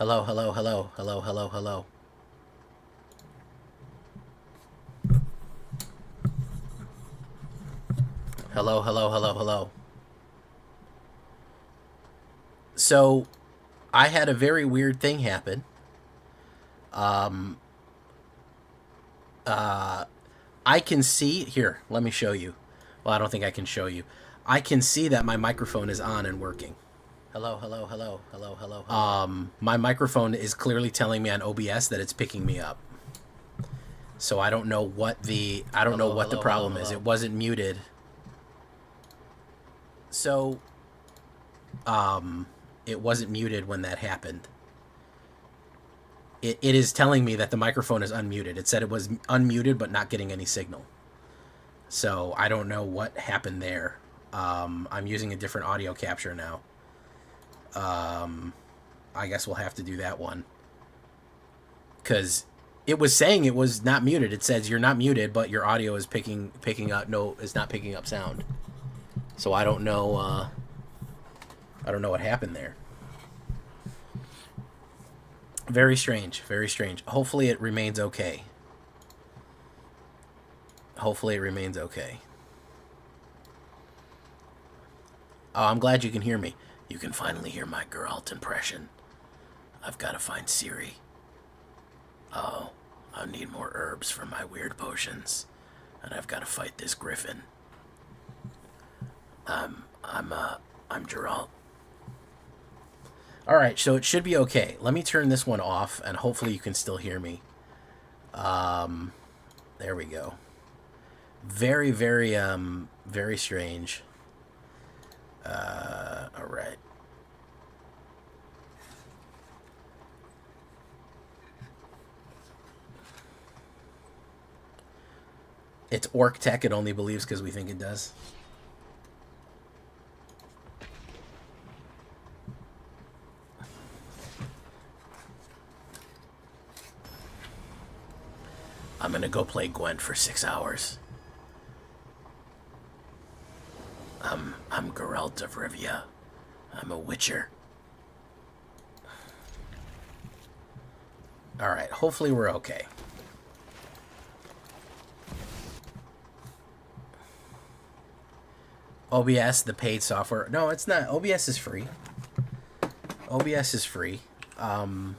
Hello, hello, hello, hello, hello, hello. Hello, hello, hello, hello. So, I had a very weird thing happen. Um, I can see here. Let me show you. Well, I don't think I can show you. I can see that my microphone is on and working. Hello, hello, hello, hello, hello, hello. My microphone is clearly telling me on OBS that it's picking me up. So I don't know what the problem is. It wasn't muted. So, it wasn't muted when that happened. It is telling me that the microphone is unmuted. It said it was unmuted but not getting any signal. So I don't know what happened there. I'm using a different audio capture now. I guess we'll have to do that one. Because it was saying it was not muted. It says you're not muted, but your audio is picking up. No, it's not picking up sound. So I don't know. I don't know what happened there. Very strange. Very strange. Hopefully it remains okay. Hopefully it remains okay. Oh, I'm glad you can hear me. You can finally hear my Geralt impression. I've got to find Siri. Oh, I need more herbs for my weird potions. And I've got to fight this griffin. I'm Geralt. Alright, so it should be okay. Let me turn this one off, and hopefully you can still hear me. There we go. Very, very, very strange. Alright. It's Orc Tech, it only believes because we think it does. I'm gonna go play Gwent for 6 hours. I'm Geralt of Rivia. I'm a witcher. Alright, hopefully we're okay. OBS, the paid software. No, it's not. OBS is free. OBS is free. For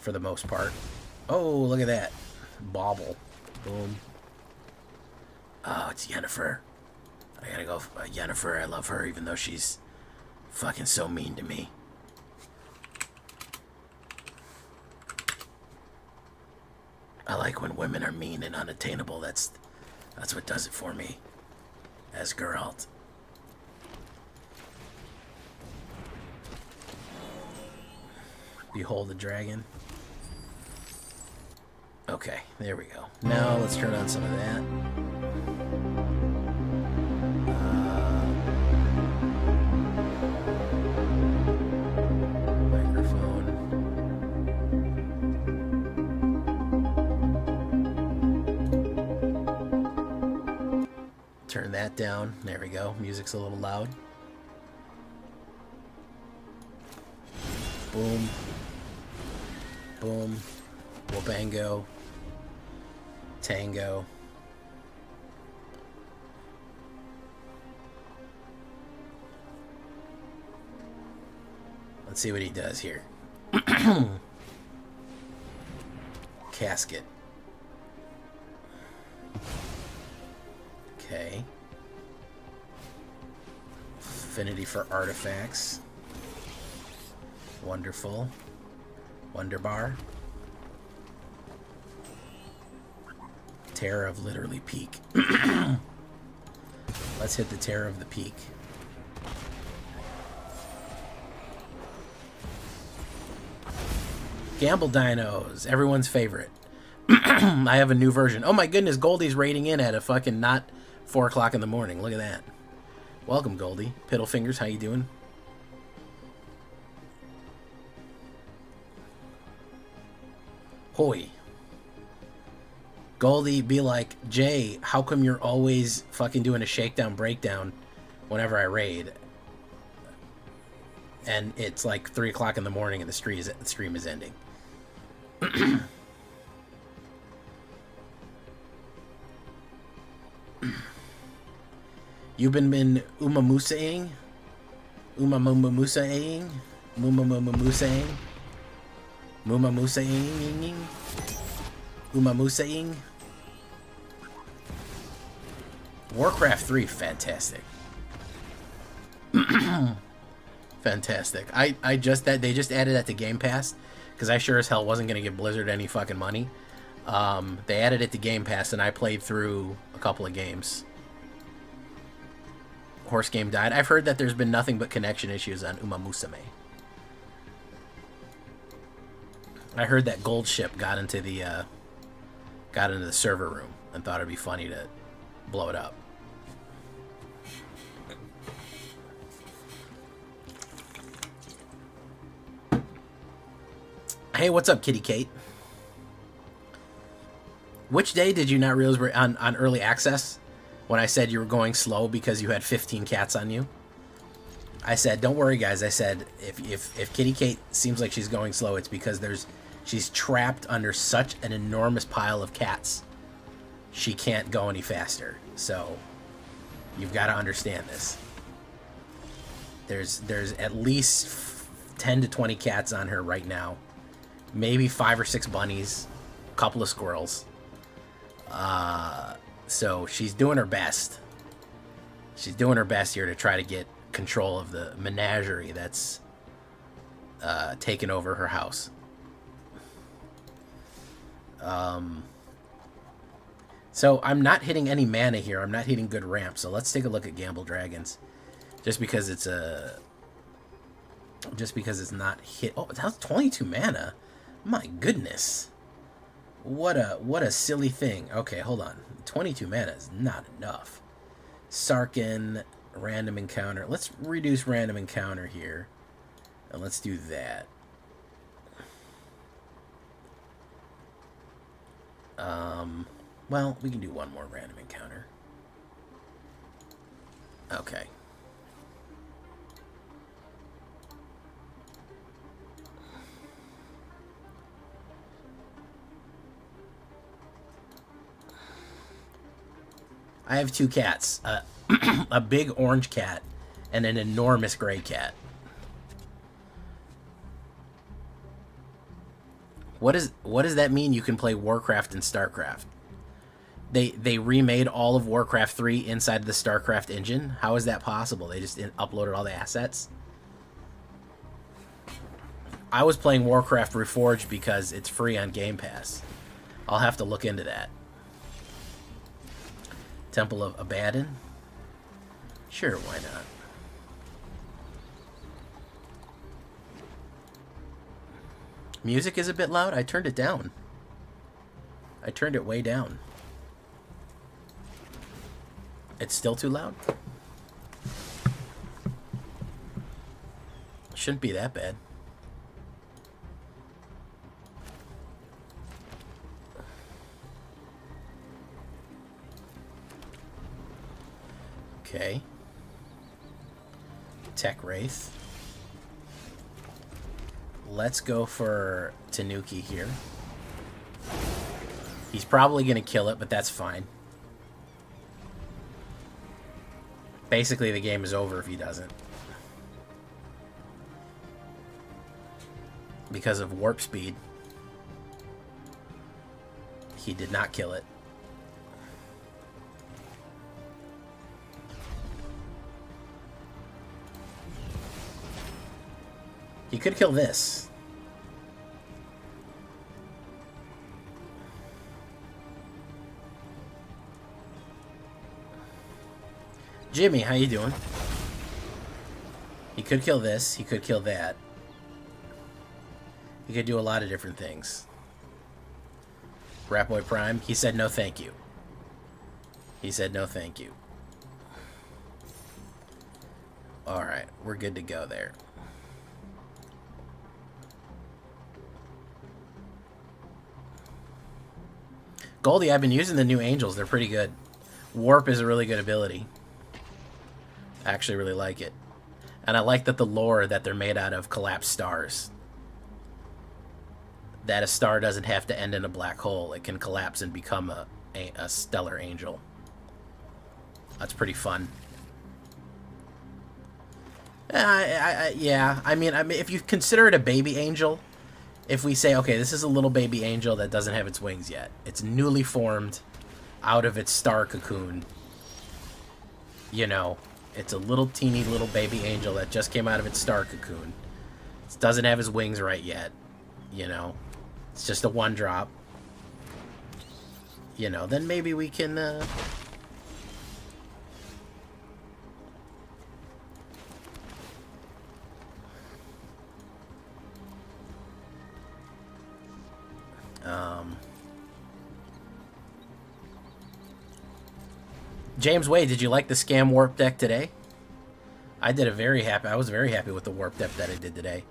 the most part. Oh, look at that. Bauble. Boom. Oh, it's Yennefer. I gotta go. Yennefer, I love her, even though she's fucking so mean to me. I like when women are mean and unattainable. That's what does it for me. As Geralt. Behold the dragon. Okay, there we go. Now let's turn on some of that. Microphone. Turn that down. There we go. Music's a little loud. Boom. Boom. Wabango. Tango. Let's see what he does here. Casket. Okay. Affinity for artifacts. Wonderful. Wonder bar. Terror of literally peak. Let's hit the terror of the peak. Gamble dinos, everyone's favorite. I have a new version. Oh my goodness, Goldie's raiding in at a fucking not 4 o'clock in the morning. Look at that. Welcome, Goldie. Piddlefingers, how you doing? Hoy. Goldie be like, Jay, how come you're always fucking doing a shakedown breakdown whenever I raid? and it's like 3 o'clock in the morning, and the stream is ending. You've been umamusaing, umamusaing, mumamusaing, mumamusaing, umamusaing. Warcraft 3, fantastic. Fantastic. They just added that to Game Pass, because I sure as hell wasn't going to give Blizzard any fucking money. They added it to Game Pass, and I played through a couple of games. Horse game died. I've heard that there's been nothing but connection issues on Umamusume. I heard that Gold Ship got into the server room and thought it'd be funny to blow it up. Hey, what's up, Kitty Kate? Which day did you not realize we're on early access? When I said you were going slow because you had 15 cats on you? I said, don't worry, guys. I said, if Kitty Kate seems like she's going slow, it's because she's trapped under such an enormous pile of cats. She can't go any faster. So, you've got to understand this. There's at least 10 to 20 cats on her right now. Maybe 5 or 6 bunnies. A couple of squirrels. So she's doing her best. She's doing her best here to try to get control of the menagerie that's taken over her house. So I'm not hitting any mana here. I'm not hitting good ramps. So let's take a look at Gamble Dragons. Just because it's not hit. Oh, that's 22 mana. My goodness. What a silly thing. Okay, hold on. 22 mana is not enough. Sarkin, random encounter. Let's reduce random encounter here. And let's do that. Well, we can do one more random encounter. Okay. I have 2 cats, a big orange cat and an enormous gray cat. What does that mean? You can play Warcraft and StarCraft. They remade all of Warcraft 3 inside the StarCraft engine. How is that possible? They just uploaded all the assets. I was playing Warcraft Reforged because it's free on Game Pass. I'll have to look into that. Temple of Abaddon? Sure, why not? Music is a bit loud. I turned it down. I turned it way down. It's still too loud? Shouldn't be that bad. Okay. Tech Wraith. Let's go for Tanuki here. He's probably going to kill it, but that's fine. Basically, the game is over if he doesn't. Because of warp speed. He did not kill it. He could kill this. Jimmy, how you doing? He could kill this. He could kill that. He could do a lot of different things. Ratboy Prime, he said no thank you. He said no thank you. Alright, we're good to go there. Goldie, I've been using the new Angels. They're pretty good. Warp is a really good ability. I actually really like it. And I like that the lore that they're made out of collapsed stars. That a star doesn't have to end in a black hole. It can collapse and become a stellar angel. That's pretty fun. Yeah, I mean, if you consider it a baby angel, if we say, okay, this is a little baby angel that doesn't have its wings yet. It's newly formed out of its star cocoon. You know, it's a little teeny little baby angel that just came out of its star cocoon. It doesn't have his wings right yet. You know, it's just a one drop. You know, then maybe we can... James Wade, did you like the scam warp deck today? I was very happy with the warp deck that I did today.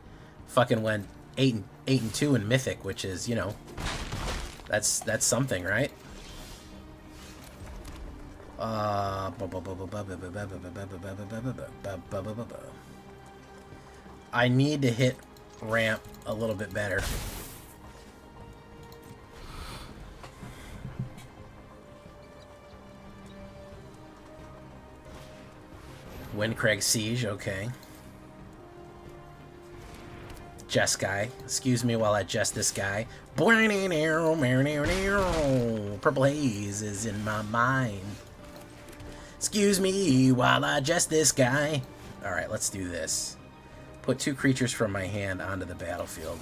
Fucking went 8 and 2 in Mythic, which is, you know, that's something, right? I need to hit ramp a little bit better. Windcrag Siege, okay. Jess guy. Excuse me while I jest this guy. Purple haze is in my mind. Excuse me while I jest this guy. Alright, let's do this. Put 2 creatures from my hand onto the battlefield.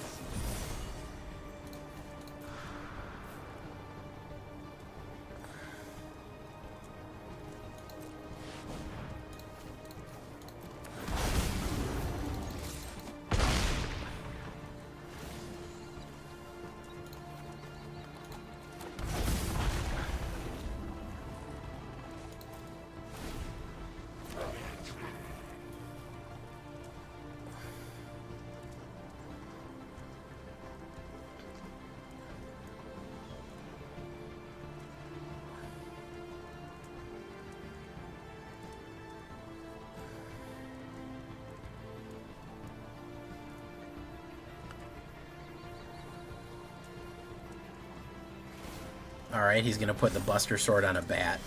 Alright, he's going to put the Buster Sword on a bat.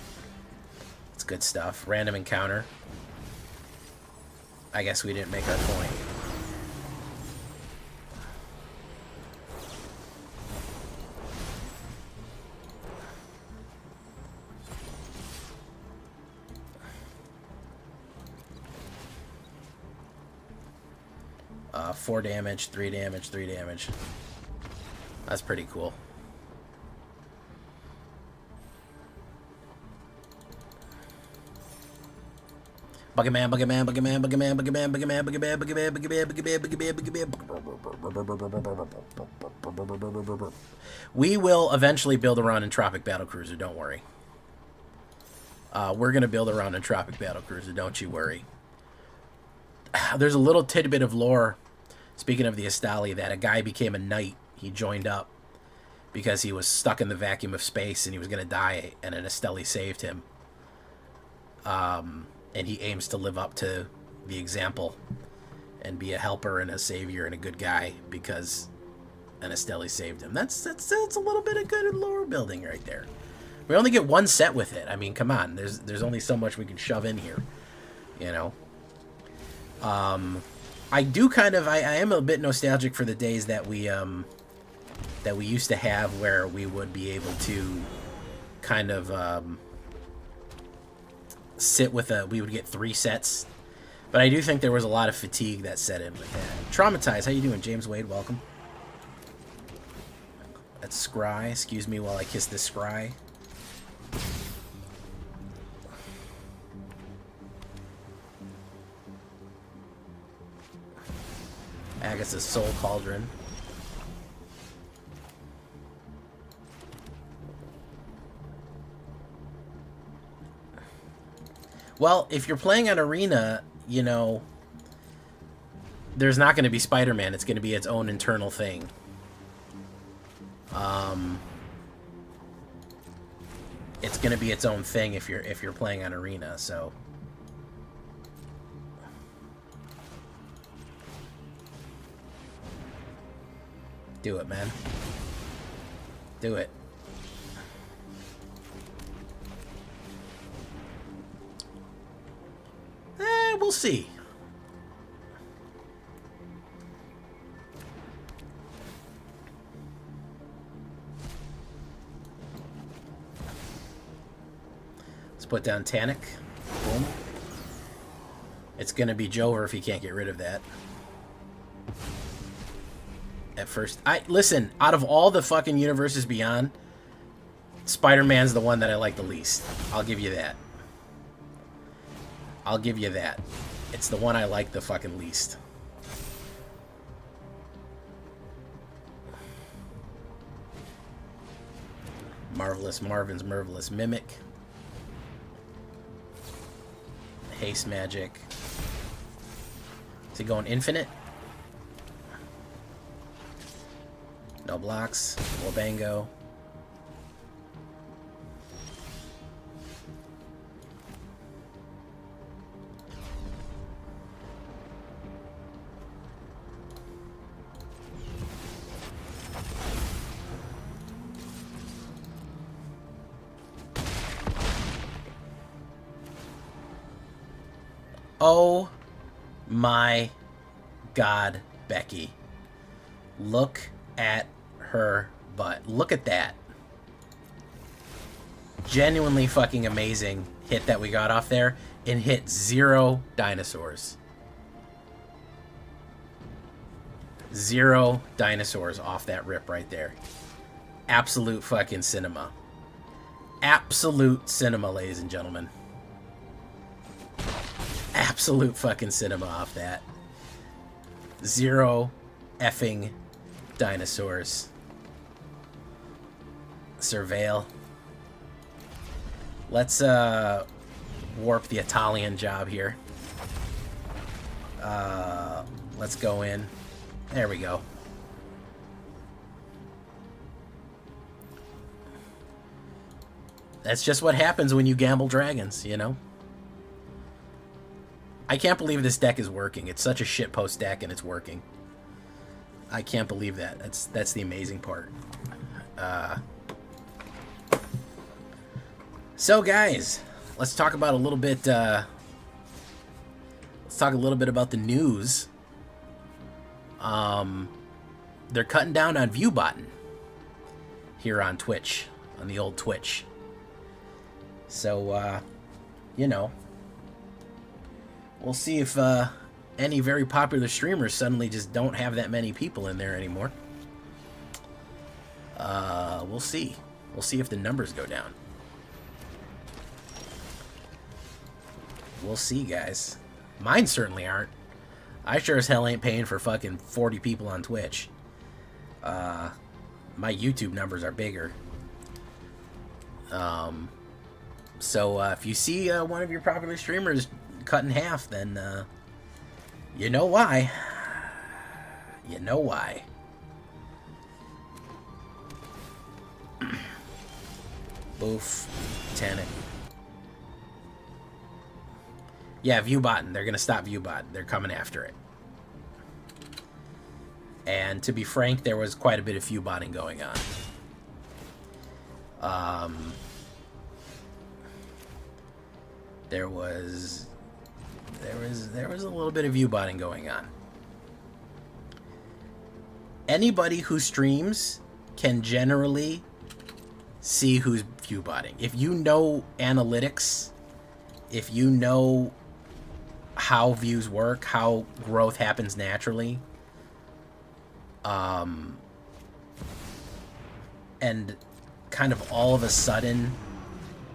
That's good stuff. Random encounter. I guess we didn't make our point. Four damage, 3 damage, 3 damage. That's pretty cool. Buggerman, Buggerman, Buggerman, Buggerman, Buggerman, Buggerman, Buggerman, Buggerman, Buggerman, Buggerman, Buggerman. We will eventually build around Entropic Battlecruiser, don't worry. We're going to build around Entropic Battlecruiser, don't you worry. There's a little tidbit of lore, speaking of the Astali, that a guy became a knight. He joined up because he was stuck in the vacuum of space and he was going to die, and an Astali saved him. And he aims to live up to the example and be a helper and a savior and a good guy because an Astali saved him. That's a little bit of good lore building right there. We only get one set with it. I mean, come on. There's only so much we can shove in here, you know. I do kind of I am a bit nostalgic for the days that we used to have where we would be able to kind of sit with we would get 3 sets, but I do think there was a lot of fatigue that set in with that. Traumatized, how you doing? James Wade, welcome. That's Scry. Excuse me while I kiss this Scry. Agatha's Soul Cauldron. Well, if you're playing on Arena, you know, there's not going to be Spider-Man. It's going to be its own internal thing. It's going to be its own thing if you're playing on Arena. So, Do it, man. Do it. We'll see. Let's put down Tannic. Boom. It's gonna be Jover if he can't get rid of that. At first, listen, out of all the fucking universes beyond, Spider-Man's the one that I like the least. I'll give you that. I'll give you that. It's the one I like the fucking least. Marvelous Marvin's Marvelous Mimic. Haste Magic. Is he going infinite? No blocks. Wabango. Oh my God, Becky. Look at her butt. Look at that. Genuinely fucking amazing hit that we got off there, and hit 0 dinosaurs. 0 dinosaurs off that rip right there. Absolute fucking cinema. Absolute cinema, ladies and gentlemen. Absolute fucking cinema off that. 0 effing dinosaurs. Surveil. Let's warp the Italian job here. Let's go in. There we go. That's just what happens when you gamble dragons, you know? I can't believe this deck is working. It's such a shitpost deck and it's working. I can't believe that. That's the amazing part. So guys, let's talk about a little bit let's talk a little bit about the news. They're cutting down on view botting here on Twitch, on the old Twitch. So you know, we'll see if any very popular streamers suddenly just don't have that many people in there anymore. We'll see. We'll see if the numbers go down. We'll see, guys. Mine certainly aren't. I sure as hell ain't paying for fucking 40 people on Twitch. My YouTube numbers are bigger. So if you see one of your popular streamers cut in half, then you know why. You know why. Boof. Tannic. Yeah, viewbotting. They're going to stop viewbotting. They're coming after it. And to be frank, there was quite a bit of viewbotting going on. There was a little bit of viewbotting going on. Anybody who streams can generally see who's viewbotting. If you know analytics, if you know how views work, how growth happens naturally, and kind of all of a sudden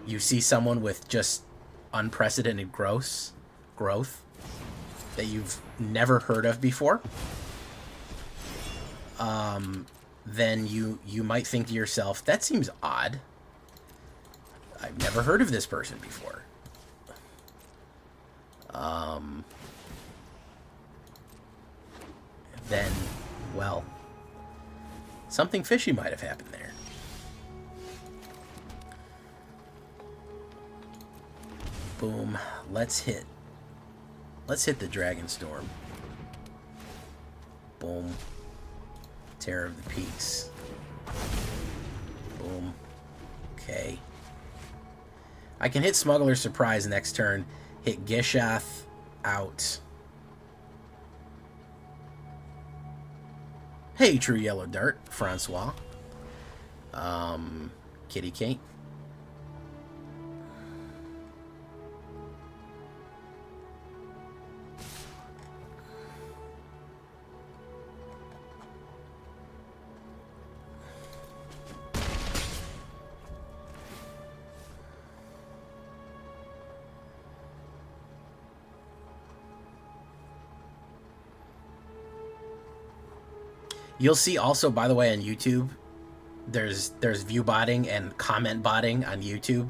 you see someone with just unprecedented growth that you've never heard of before, then you might think to yourself, that seems odd. I've never heard of this person before. Then, well, something fishy might have happened there. Boom. Let's hit the Dragon Storm. Boom. Terror of the Peaks. Boom. Okay. I can hit Smuggler's Surprise next turn. Hit Gishath out. Hey, True Yellow Dart, Francois. Kitty Kate. You'll see also, by the way, on YouTube, there's view botting and comment botting on YouTube,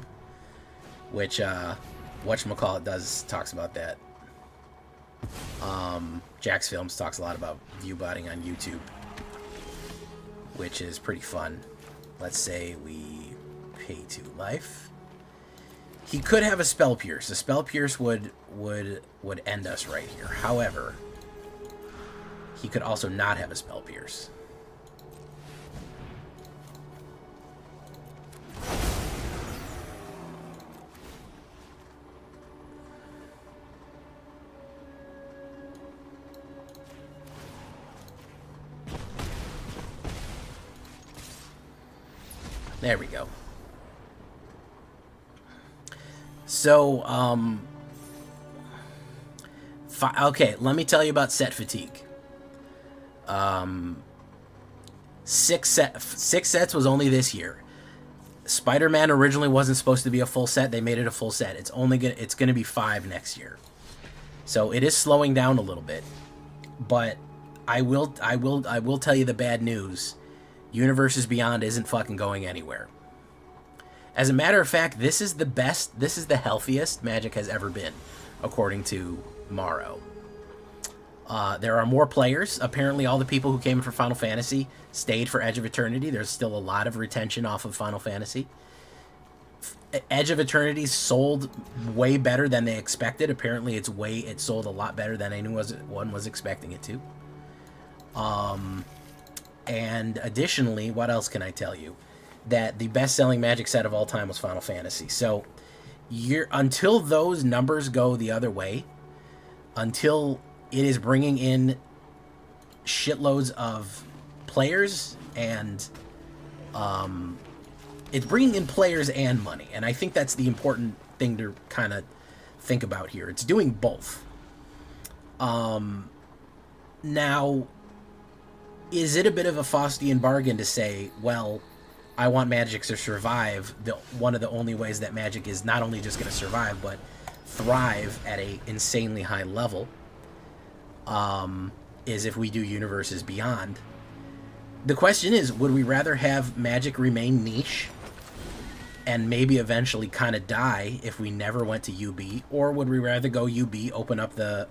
which whatchamacallit talks about that. Jax Films talks a lot about view botting on YouTube, which is pretty fun. Let's say we pay 2 life. He could have a Spell Pierce. A Spell Pierce would end us right here. However, he could also not have a Spell Pierce. There we go. So, okay, let me tell you about set fatigue. 6 sets was only this year. Spider-Man originally wasn't supposed to be a full set. They made it a full set. It's gonna be 5 next year. So it is slowing down a little bit. But I will tell you the bad news. Universes Beyond isn't fucking going anywhere. As a matter of fact, this is the healthiest Magic has ever been, according to Morrow. There are more players. Apparently, all the people who came in for Final Fantasy stayed for Edge of Eternity. There's still a lot of retention off of Final Fantasy. Edge of Eternity sold way better than they expected. Apparently, it sold a lot better than anyone was expecting it to. And additionally, what else can I tell you? That the best-selling Magic set of all time was Final Fantasy. So, until those numbers go the other way, until it is bringing in shitloads of players and it's bringing in players and money. And I think that's the important thing to kind of think about here. It's doing both. Now, is it a bit of a Faustian bargain to say, well, I want Magic to survive? One of the only ways that Magic is not only just going to survive, but thrive at a insanely high level, is if we do Universes Beyond. The question is, would we rather have Magic remain niche and maybe eventually kind of die if we never went to UB, or would we rather go UB, open up the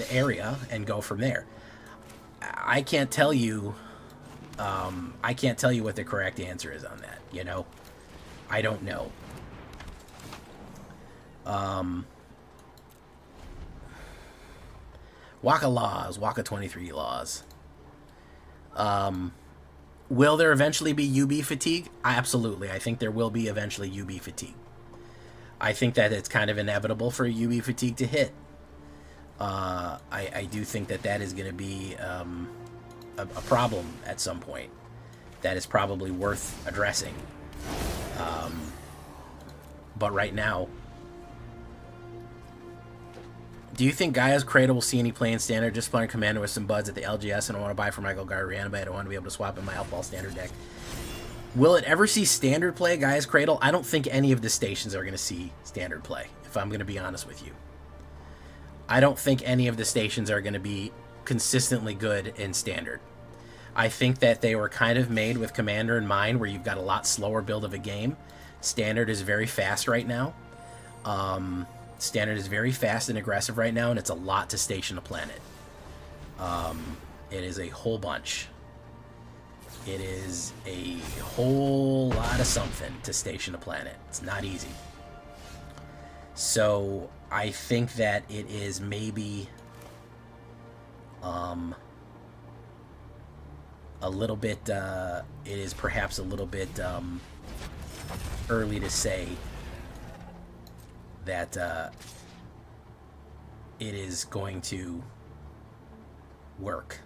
area and go from there? I can't tell you. I can't tell you what the correct answer is on that. You know, I don't know. Waka laws, Waka 23 laws. Will there eventually be UB fatigue? Absolutely. I think there will be eventually UB fatigue. I think that it's kind of inevitable for UB fatigue to hit. I do think that is going to be a problem at some point. That is probably worth addressing. But right now, do you think Gaia's Cradle will see any play in Standard? Just playing Commander with some buds at the LGS, and I want to buy for Michael Garriana, but I don't want to be able to swap in my Outball Standard deck. Will it ever see Standard play, Gaia's Cradle? I don't think any of the stations are going to see Standard play, if I'm going to be honest with you. I don't think any of the stations are going to be consistently good in Standard. I think that they were kind of made with Commander in mind, where you've got a lot slower build of a game. Standard is very fast right now. Standard is very fast and aggressive right now, and it's a lot to station a planet. It is a whole bunch. It is a whole lot of something to station a planet. It's not easy. So I think that it is maybe A little bit, it is perhaps a little bit early to say that it is going to work,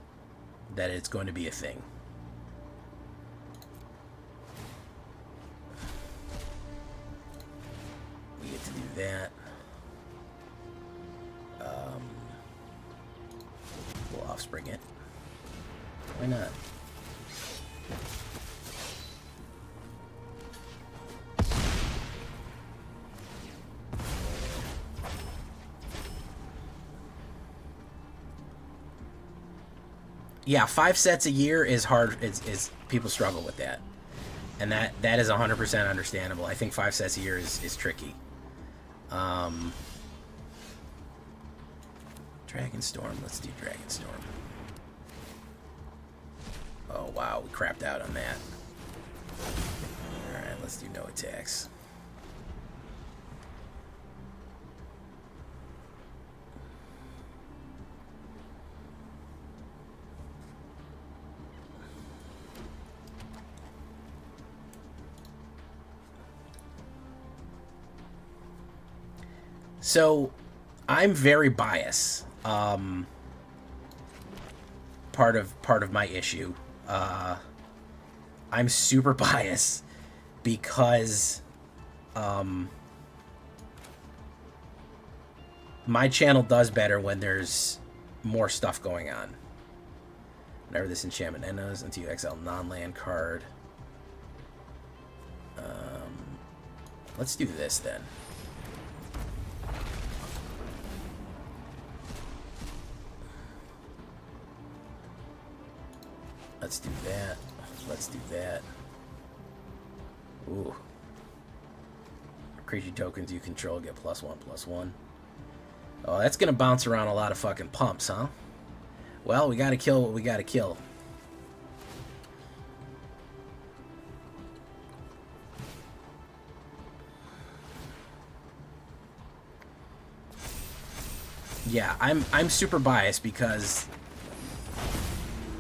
that it's going to be a thing. We get to do that. We'll offspring it. Why not? Yeah, 5 sets a year is hard. It's people struggle with that, and that is 100% understandable. I think 5 sets a year is tricky. Dragonstorm. Let's do Dragonstorm. Oh wow, we crapped out on that. All right, let's do no attacks. So, I'm very biased. Part of my issue. I'm super biased because my channel does better when there's more stuff going on. Whenever this enchantment ends until you exile non-land card. Let's do this then. Let's do that. Let's do that. Ooh. Creature tokens you control get +1/+1. Oh, that's gonna bounce around a lot of fucking pumps, huh? Well, we gotta kill what we gotta kill. Yeah, I'm super biased because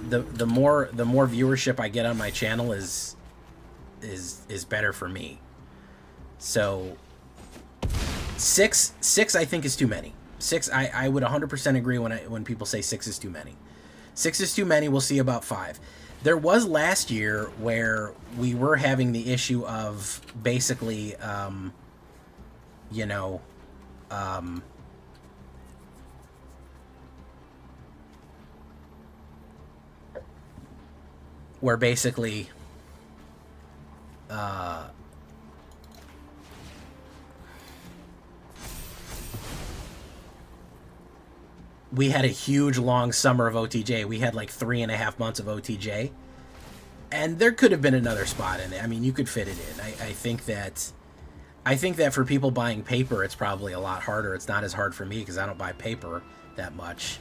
the more viewership I get on my channel is better for me. So 6 I think is too many. 6 I would 100% agree when people say 6 is too many. 6 is too many. We'll see about 5. There was last year where we were having the issue of basically where basically we had a huge long summer of OTJ. We had like 3.5 months of OTJ, and there could have been another spot in it. I mean, you could fit it in. I think that for people buying paper, it's probably a lot harder. It's not as hard for me because I don't buy paper that much.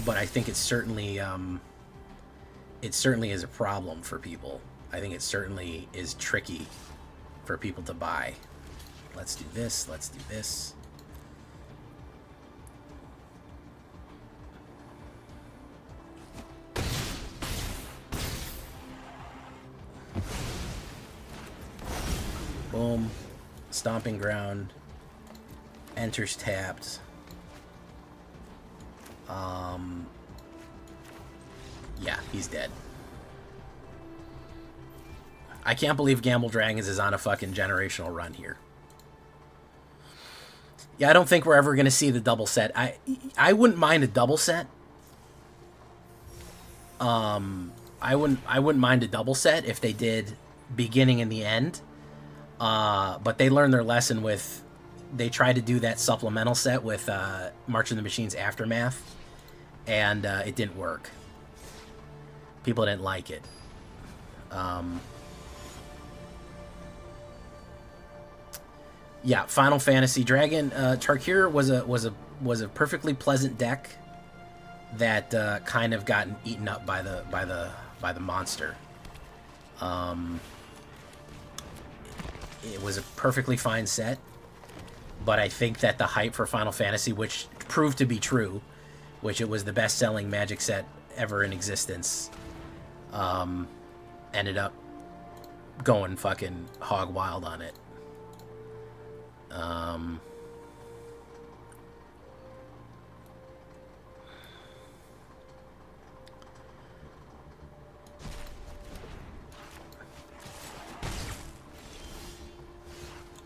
But I think it certainly is a problem for people. I think it certainly is tricky for people to buy. Let's do this. Let's do this. Boom. Stomping Ground. Enters tapped. Yeah, he's dead. I can't believe Gamble Dragons is on a fucking generational run here. Yeah, I don't think we're ever going to see the double set. I wouldn't mind a double set. I wouldn't mind a double set if they did beginning and the end. But they learned their lesson with... They tried to do that supplemental set with March of the Machines Aftermath, and it didn't work. People didn't like it. Yeah, Final Fantasy Dragon Tarkir was a perfectly pleasant deck that kind of gotten eaten up by the monster. It was a perfectly fine set. But I think that the hype for Final Fantasy, which proved to be true, which it was the best-selling Magic set ever in existence, ended up going fucking hog wild on it.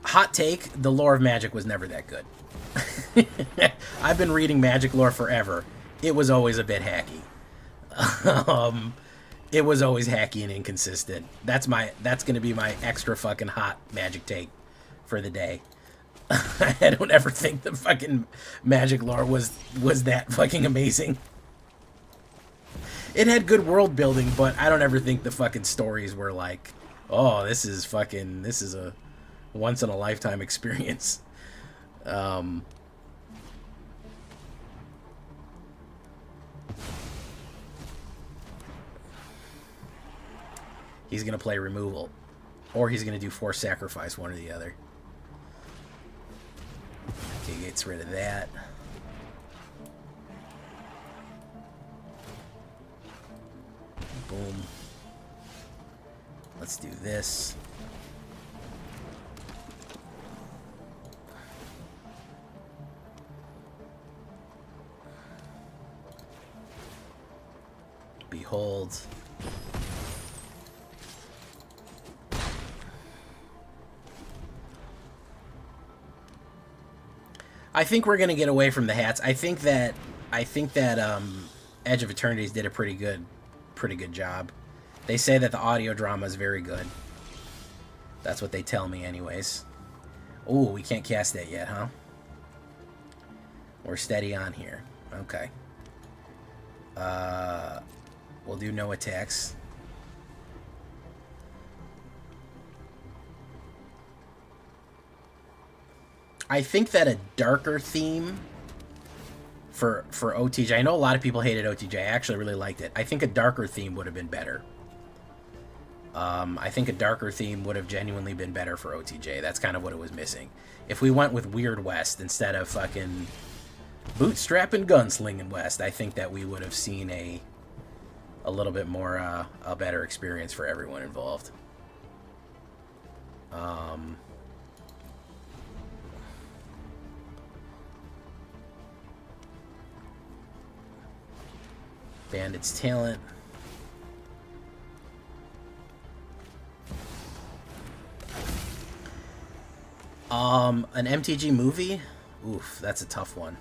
Hot take, the lore of Magic was never that good. I've been reading Magic lore forever. It was always a bit hacky. It was always hacky and inconsistent. That's going to be my extra fucking hot Magic take for the day. I don't ever think the fucking Magic lore was that fucking amazing. It had good world building, but I don't ever think the fucking stories were like, oh, this is a once in a lifetime experience. He's gonna play removal, or he's gonna do force sacrifice, one or the other. Okay, he gets rid of that. Boom. Let's do this. Behold. I think we're gonna get away from the hats. I think that Edge of Eternities did a pretty good job. They say that the audio drama is very good. That's what they tell me, anyways. Ooh, we can't cast that yet, huh? We're steady on here. Okay. We'll do no attacks. I think that a darker theme for OTJ. I know a lot of people hated OTJ. I actually really liked it. I think a darker theme would have been better. I think a darker theme would have genuinely been better for OTJ. That's kind of what it was missing. If we went with Weird West instead of fucking bootstrapping gunslinging West, I think that we would have seen a little bit more a better experience for everyone involved. Bandit's Talent. An MTG movie? Oof, that's a tough one.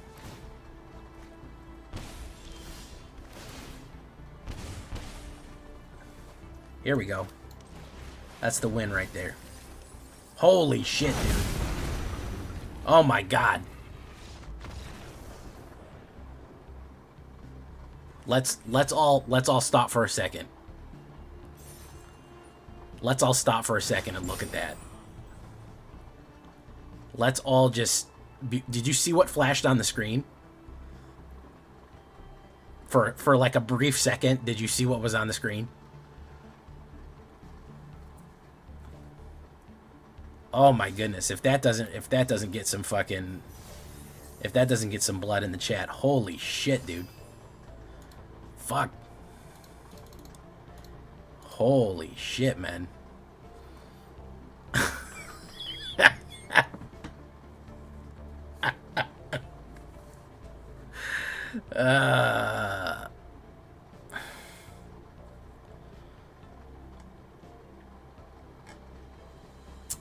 Here we go. That's the win right there. Holy shit, dude. Oh my god. Let's all stop for a second. Let's all stop for a second and look at that. Let's all just did you see what flashed on the screen? For like a brief second, did you see what was on the screen? Oh my goodness, if that doesn't get some fucking, if that doesn't get some blood in the chat, holy shit, dude. Fuck. Holy shit, man.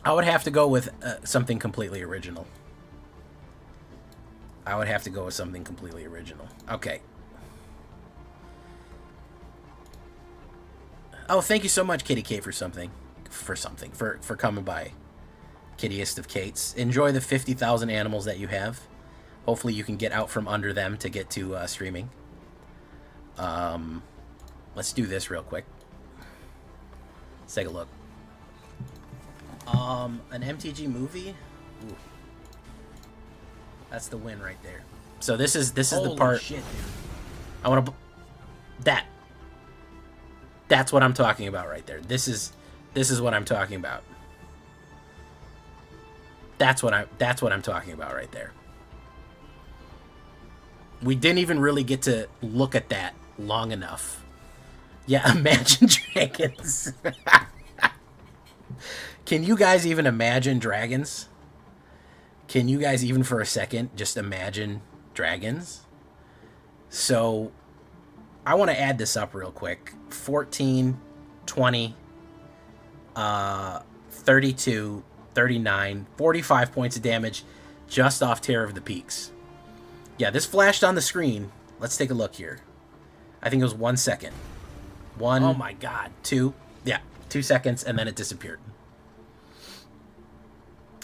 I would have to go with something completely original. I would have to go with something completely original. Okay. Oh, thank you so much, Kitty Kate, for coming by. Kittiest of Kates. Enjoy the 50,000 animals that you have. Hopefully you can get out from under them to get to streaming. Let's do this real quick. Let's take a look. An MTG movie? Ooh. That's the win right there. So this is the part. Shit, dude. I want to. That's what I'm talking about right there. This is what I'm talking about. That's what I'm talking about right there. We didn't even really get to look at that long enough. Yeah, imagine dragons. Can you guys even imagine dragons? Can you guys even for a second just imagine dragons? So I want to add this up real quick. 14, 20, 32, 39, 45 points of damage just off Terror of the Peaks. Yeah, this flashed on the screen. Let's take a look here. I think it was 1 second. One. Oh my god. 2. Yeah, 2 seconds, and then it disappeared.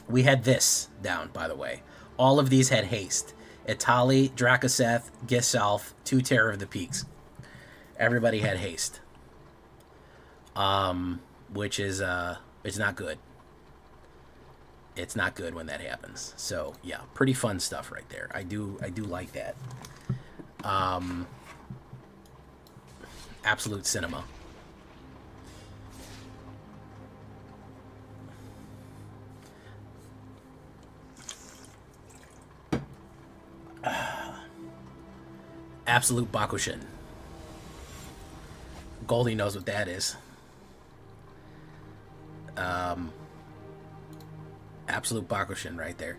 We had this down, by the way. All of these had haste. Itali, Drakaseth, Gisalf, 2 Terror of the Peaks. Everybody had haste. Which is it's not good. It's not good when that happens. So yeah, pretty fun stuff right there. I do like that. Absolute cinema. Absolute Bakushin. Goldie knows what that is. Absolute Bakushin right there.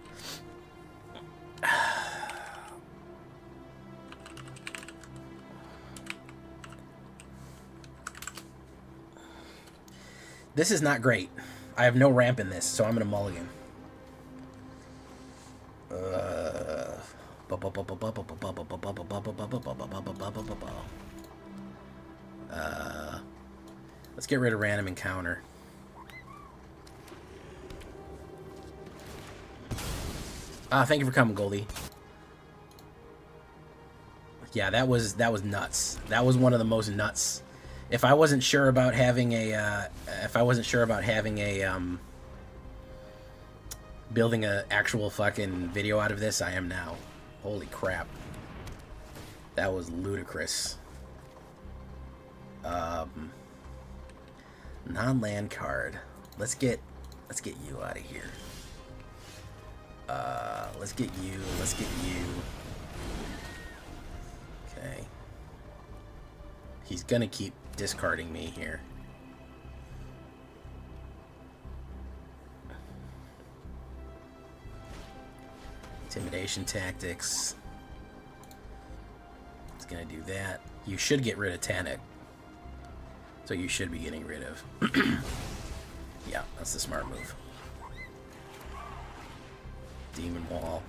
This is not great. I have no ramp in this, so I'm going to mulligan. Let's get rid of random encounter. Thank you for coming, Goldie. Yeah, that was nuts. That was one of the most nuts. If I wasn't sure about having a, building a actual fucking video out of this, I am now. Holy crap. That was ludicrous. Non-land card. Let's get you out of here. Let's get you. Okay. He's gonna keep discarding me here. Intimidation tactics. It's gonna do that. You should get rid of Tannic. So you should be getting rid of. Yeah, that's the smart move. Demon Wall.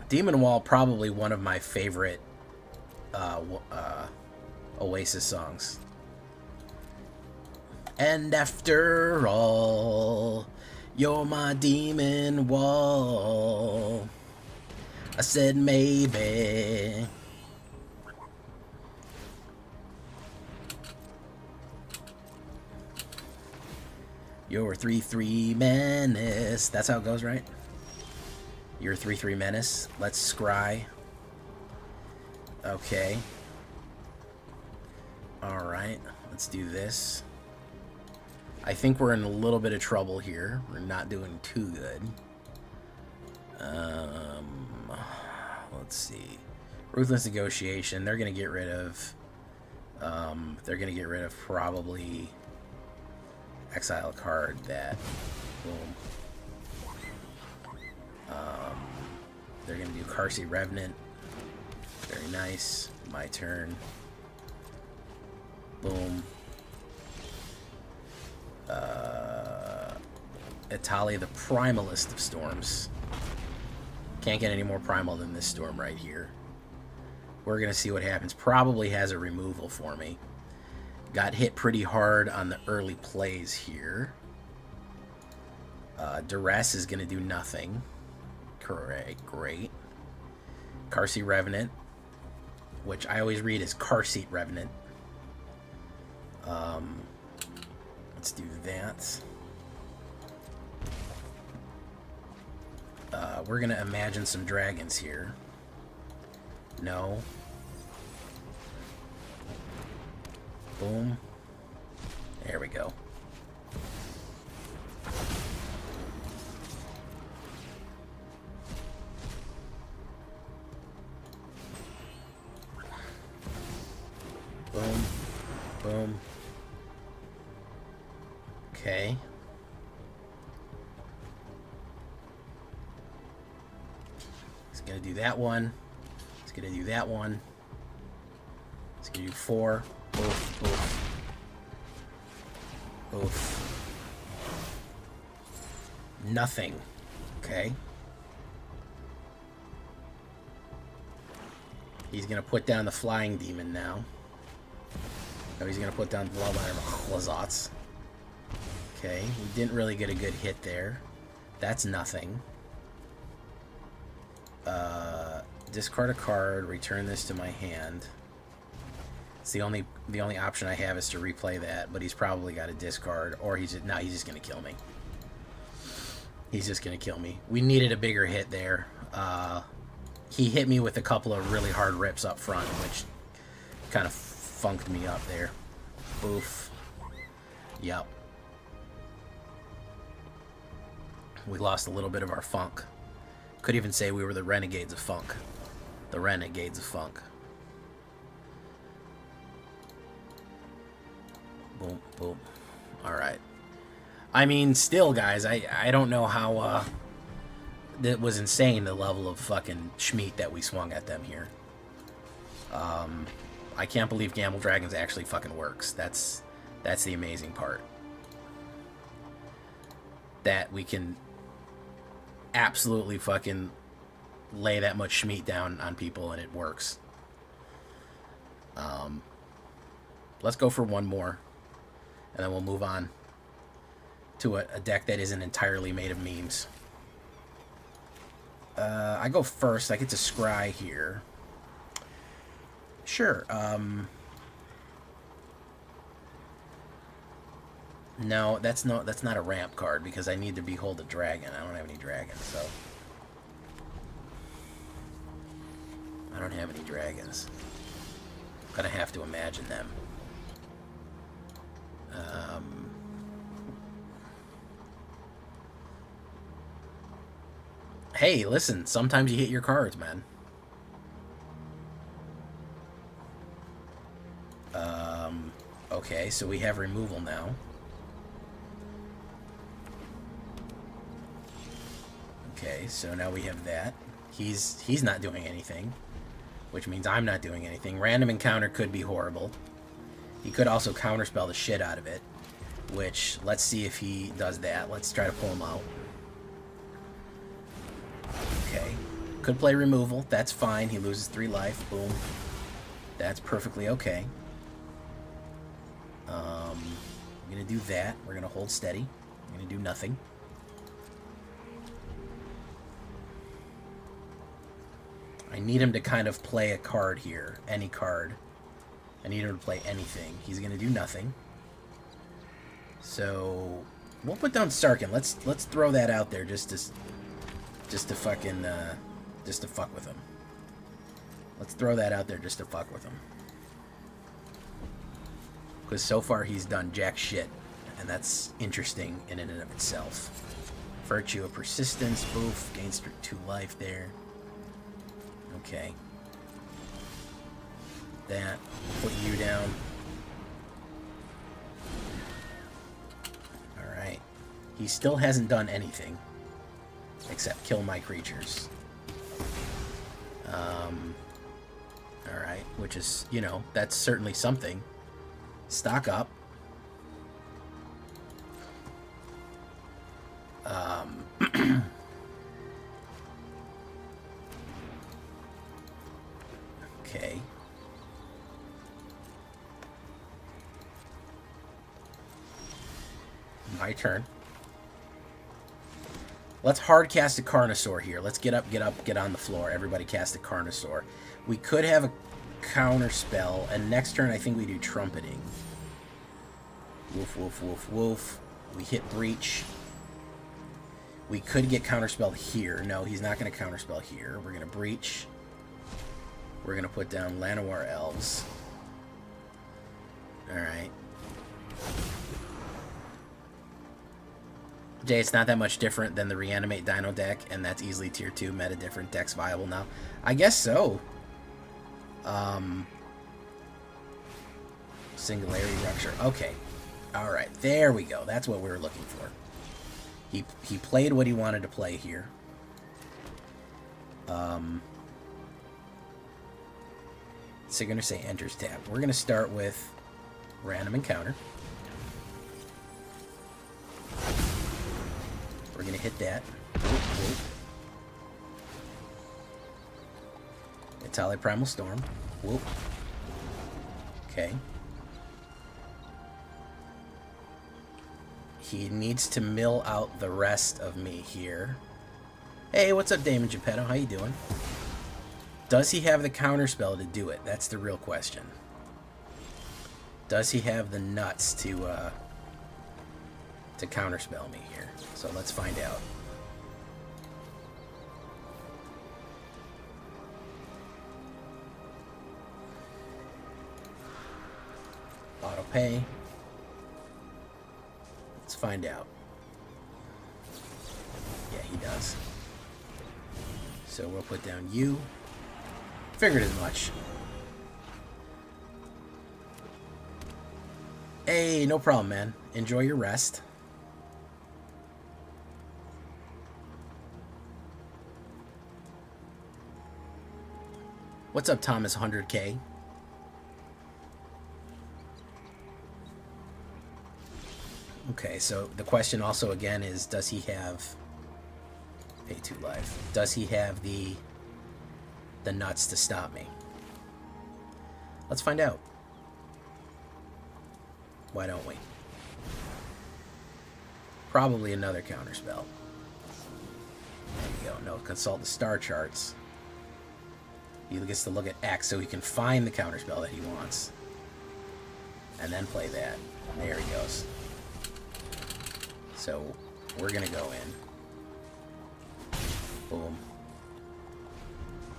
Demon Wall, probably one of my favorite Oasis songs. And after all, you're my demon wall. I said maybe. You're 3/3 menace. That's how it goes, right? You're 3/3 menace. Let's scry. Okay. Alright. Let's do this. I think we're in a little bit of trouble here. We're not doing too good. Let's see. Ruthless Negotiation. They're gonna get rid of. They're gonna get rid of probably. Exile a card that. Boom. They're gonna do Karsi Revenant. Very nice. My turn. Boom. Itali, the primalist of storms. Can't get any more primal than this storm right here. We're gonna see what happens. Probably has a removal for me. Got hit pretty hard on the early plays here. Duress is gonna do nothing. Correct, great. Karsi Revenant, which I always read as Car Seat Revenant. Let's do that. We're gonna imagine some dragons here. No. Boom. There we go. He's going to do that one. He's going to do that one. He's going to do 4. Oof, oof. Oof. Nothing. Okay. He's going to put down the flying demon now. Oh, he's going to put down Bloodline Lazats. Okay, we didn't really get a good hit there. That's nothing. Discard a card, return this to my hand. It's the only option I have is to replay that, but he's probably got a discard, or he's just gonna kill me. He's just gonna kill me. We needed a bigger hit there. He hit me with a couple of really hard rips up front, which kind of funked me up there. Oof. Yep. We lost a little bit of our funk. Could even say we were the Renegades of Funk. The Renegades of Funk. Boom, boom. Alright. I mean, still, guys, I don't know how, that was insane, the level of fucking schmeat that we swung at them here. I can't believe Gamble Dragons actually fucking works. That's the amazing part. That we can absolutely fucking lay that much schmeat down on people and it works. Let's go for one more, and then we'll move on to a deck that isn't entirely made of memes. I go first. I get to scry here. Sure. No, that's not a ramp card because I need to behold a dragon. I don't have any dragons, so I don't have any dragons. I'm gonna have to imagine them. Hey, listen, sometimes you hit your cards, man. Okay, so we have removal now. Okay, so now we have that. He's not doing anything, which means I'm not doing anything. Random encounter could be horrible. He could also counterspell the shit out of it, which, let's see if he does that. Let's try to pull him out. Okay. Could play removal. That's fine. He loses 3 life. Boom. That's perfectly okay. I'm going to do that. We're going to hold steady. I'm going to do nothing. I need him to kind of play a card here. Any card. I need him to play anything. He's going to do nothing. So we'll put down Sarkin. Let's throw that out there just to fucking just to fuck with him. Let's throw that out there just to fuck with him. Because so far he's done jack shit, and that's interesting in and of itself. Virtue of Persistence, boof, gains 2 life there. Okay. That, put you down. Alright. He still hasn't done anything except kill my creatures. Alright, which is, you know, that's certainly something. Stock up. Okay. My turn. Let's hard cast a Carnosaur here. Let's get up, get on the floor. Everybody cast a Carnosaur. We could have a counter spell, and next turn I think we do Trumpeting. Woof, woof, woof, woof. We hit Breach. We could get counterspell here. No, he's not going to counterspell here. We're going to Breach. We're going to put down Llanowar Elves. Alright. Jay, it's not that much different than the Reanimate Dino deck, and that's easily tier 2 meta different. Deck's viable now. I guess so. Singularity Rupture. Okay. Alright, there we go. That's what we were looking for. He played what he wanted to play here. So you're going to say enters tab. We're going to start with random encounter. We're going to hit that. Etali Primal Storm. Whoop. Okay. He needs to mill out the rest of me here. Hey, what's up, Damon Geppetto? How you doing? Does he have the counterspell to do it? That's the real question. Does he have the nuts to counterspell me here? So let's find out. Auto pay. Let's find out. Yeah, he does. So we'll put down you. Figured as much. Hey, no problem, man. Enjoy your rest. What's up, Thomas 100K? Okay, so the question also again is, does he have pay 2 life? Does he have the nuts to stop me? Let's find out. Why don't we? Probably another counterspell. There you go. No, consult the star charts. He gets to look at X so he can find the counterspell that he wants. And then play that. There he goes. So we're going to go in. Boom.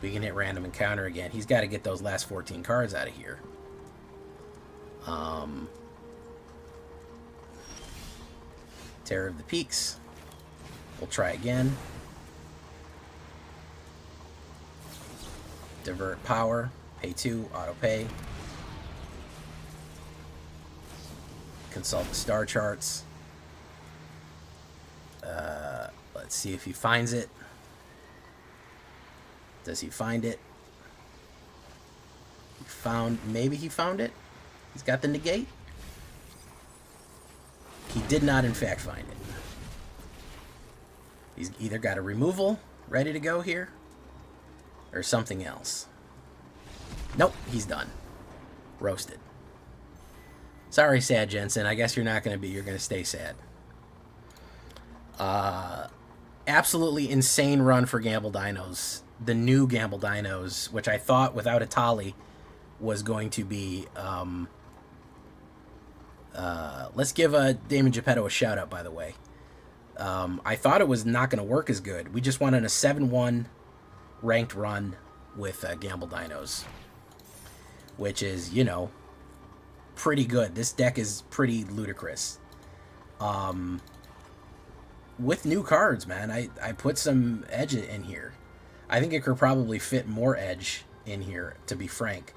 We can hit random encounter again. He's got to get those last 14 cards out of here. Terror of the Peaks. We'll try again. Divert power. Pay 2. Auto pay. Consult the star charts. Let's see if he finds it. Does he find it? Maybe he found it. He's got the negate. He did not, in fact, find it. He's either got a removal ready to go here, or something else. Nope, he's done. Roasted. Sorry, Sad Jensen. I guess you're not going to be. You're going to stay sad. Absolutely insane run for Gamble Dinos. The new Gamble Dinos, which I thought without Etali was going to be... let's give Damon Geppetto a shout out, by the way. I thought it was not going to work as good. We just went on a 7-1 ranked run with Gamble Dinos, which is, you know, pretty good. This deck is pretty ludicrous. With new cards, man, I put some edge in here. I think it could probably fit more edge in here, to be frank.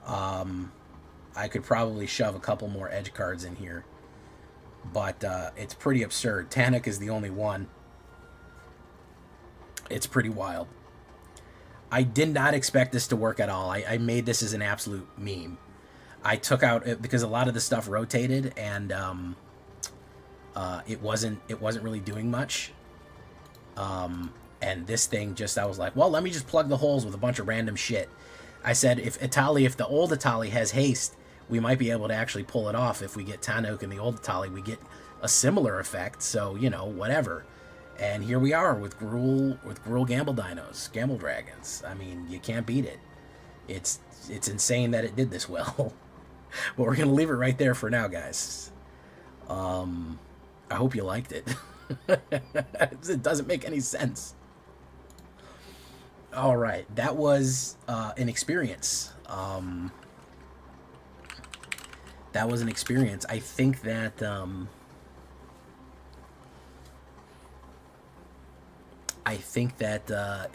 I could probably shove a couple more edge cards in here. But it's pretty absurd. Tanuk is the only one. It's pretty wild. I did not expect this to work at all. I made this as an absolute meme. I took out... because a lot of the stuff rotated, and it wasn't really doing much. And this thing just... I was like, well, let me just plug the holes with a bunch of random shit. I said, if the old Etali has haste, we might be able to actually pull it off. If we get Tanuk in the old Etali, we get a similar effect. So, you know, whatever. And here we are with Gruul Gamble Dinos, Gamble Dragons. I mean, you can't beat it. It's insane that it did this well. But we're going to leave it right there for now, guys. I hope you liked it. It doesn't make any sense. All right, that was an experience. That was an experience. I think that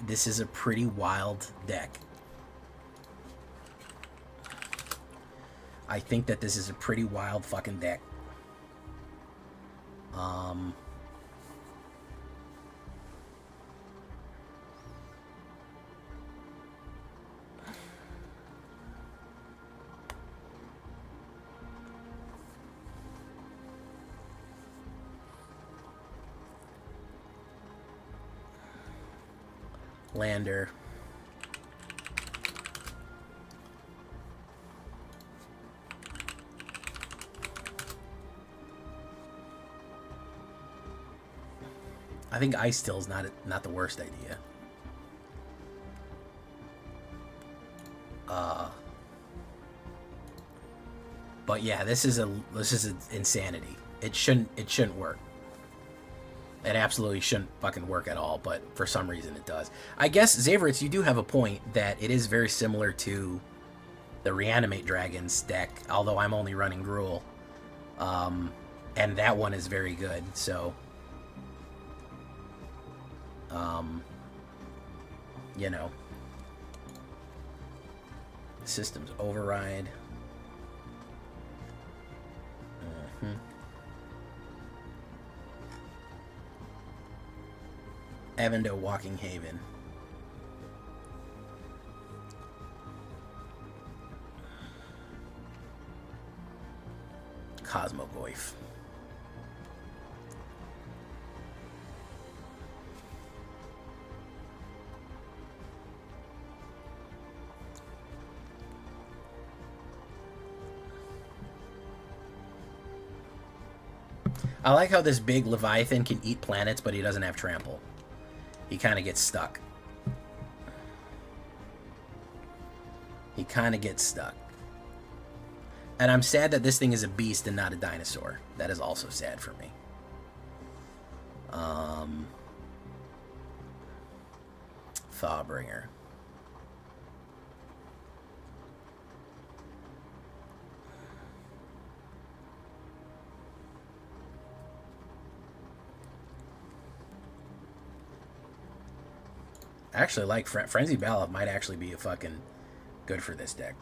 this is a pretty wild deck. I think that this is a pretty wild fucking deck. Lander. I think Ice Till's not the worst idea. But yeah, this is insanity. It shouldn't work. It absolutely shouldn't fucking work at all, but for some reason it does. I guess, Zaverits, you do have a point that it is very similar to the Reanimate Dragons deck, although I'm only running Gruul. And that one is very good, so... you know. Systems Override. Avondale Walking Haven. Cosmogoyf. I like how this big Leviathan can eat planets, but he doesn't have trample. He kind of gets stuck. He kind of gets stuck. And I'm sad that this thing is a beast and not a dinosaur. That is also sad for me. Thawbringer. Actually, like Frenzy Ballot might actually be a fucking good for this deck.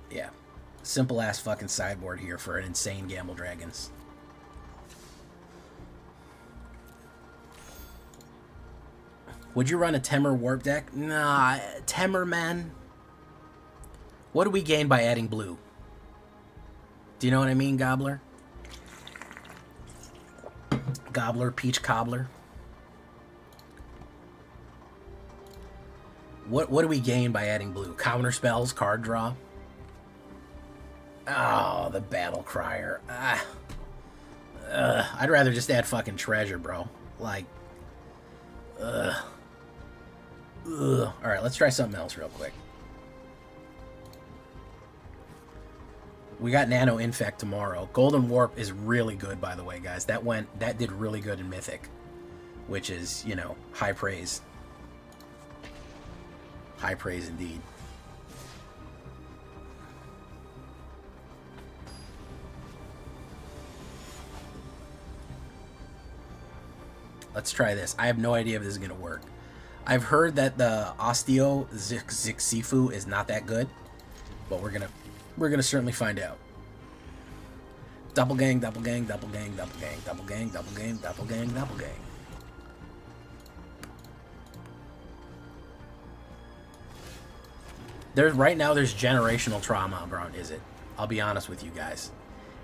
Yeah. Simple ass fucking sideboard here for an insane Gamble Dragons. Would you run a Temur Warp deck? Nah, Temur, man. What do we gain by adding blue? Do you know what I mean, Gobbler? Gobbler, Peach Cobbler. What do we gain by adding blue? Counter spells, card draw. Oh, the Battle Crier. I'd rather just add fucking treasure, bro. Like, Alright, let's try something else real quick. We got Nano Infect tomorrow. Golden Warp is really good, by the way, guys. That did really good in Mythic, which is, you know, high praise. High praise indeed. Let's try this. I have no idea if this is going to work. I've heard that the Osteo Zixifu is not that good, but we're gonna certainly find out. Double gang, double gang, double gang, double gang, double gang, double gang, double gang, double gang. Right now there's generational trauma around Izzet. I'll be honest with you guys.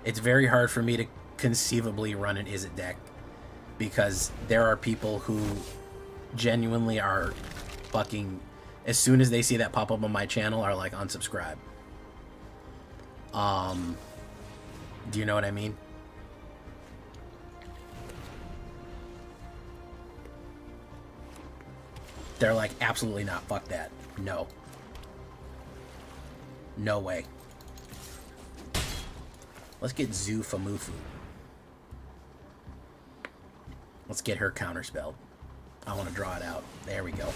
It's very hard for me to conceivably run an Izzet deck because there are people who genuinely are fucking, as soon as they see that pop up on my channel, are like, unsubscribe. Do you know what I mean? They're like, absolutely not, fuck that. No. No way. Let's get Zufamufu. Let's get her counterspelled. I want to draw it out. There we go.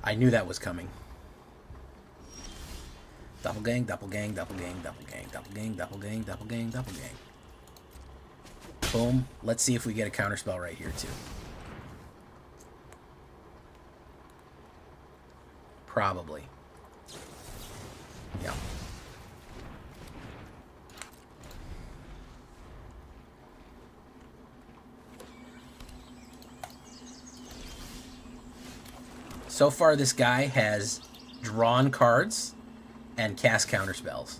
I knew that was coming. Double gang, double gang, double gang, double gang, double gang, double gang, double gang, double gang. Boom. Let's see if we get a counterspell right here, too. Probably. Yeah. So far, this guy has drawn cards and cast counterspells.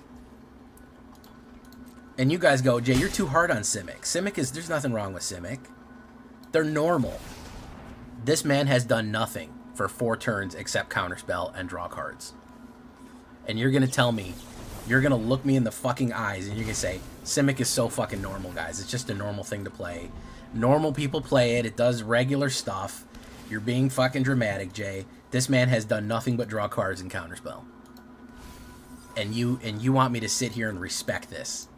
And you guys go, Jay, you're too hard on Simic. Simic is, there's nothing wrong with Simic. They're normal. This man has done nothing for 4 turns except counterspell and draw cards. And you're going to tell me, you're going to look me in the fucking eyes and you're going to say, Simic is so fucking normal, guys. It's just a normal thing to play. Normal people play it. It does regular stuff. You're being fucking dramatic, Jay. This man has done nothing but draw cards and counterspell. And you want me to sit here and respect this.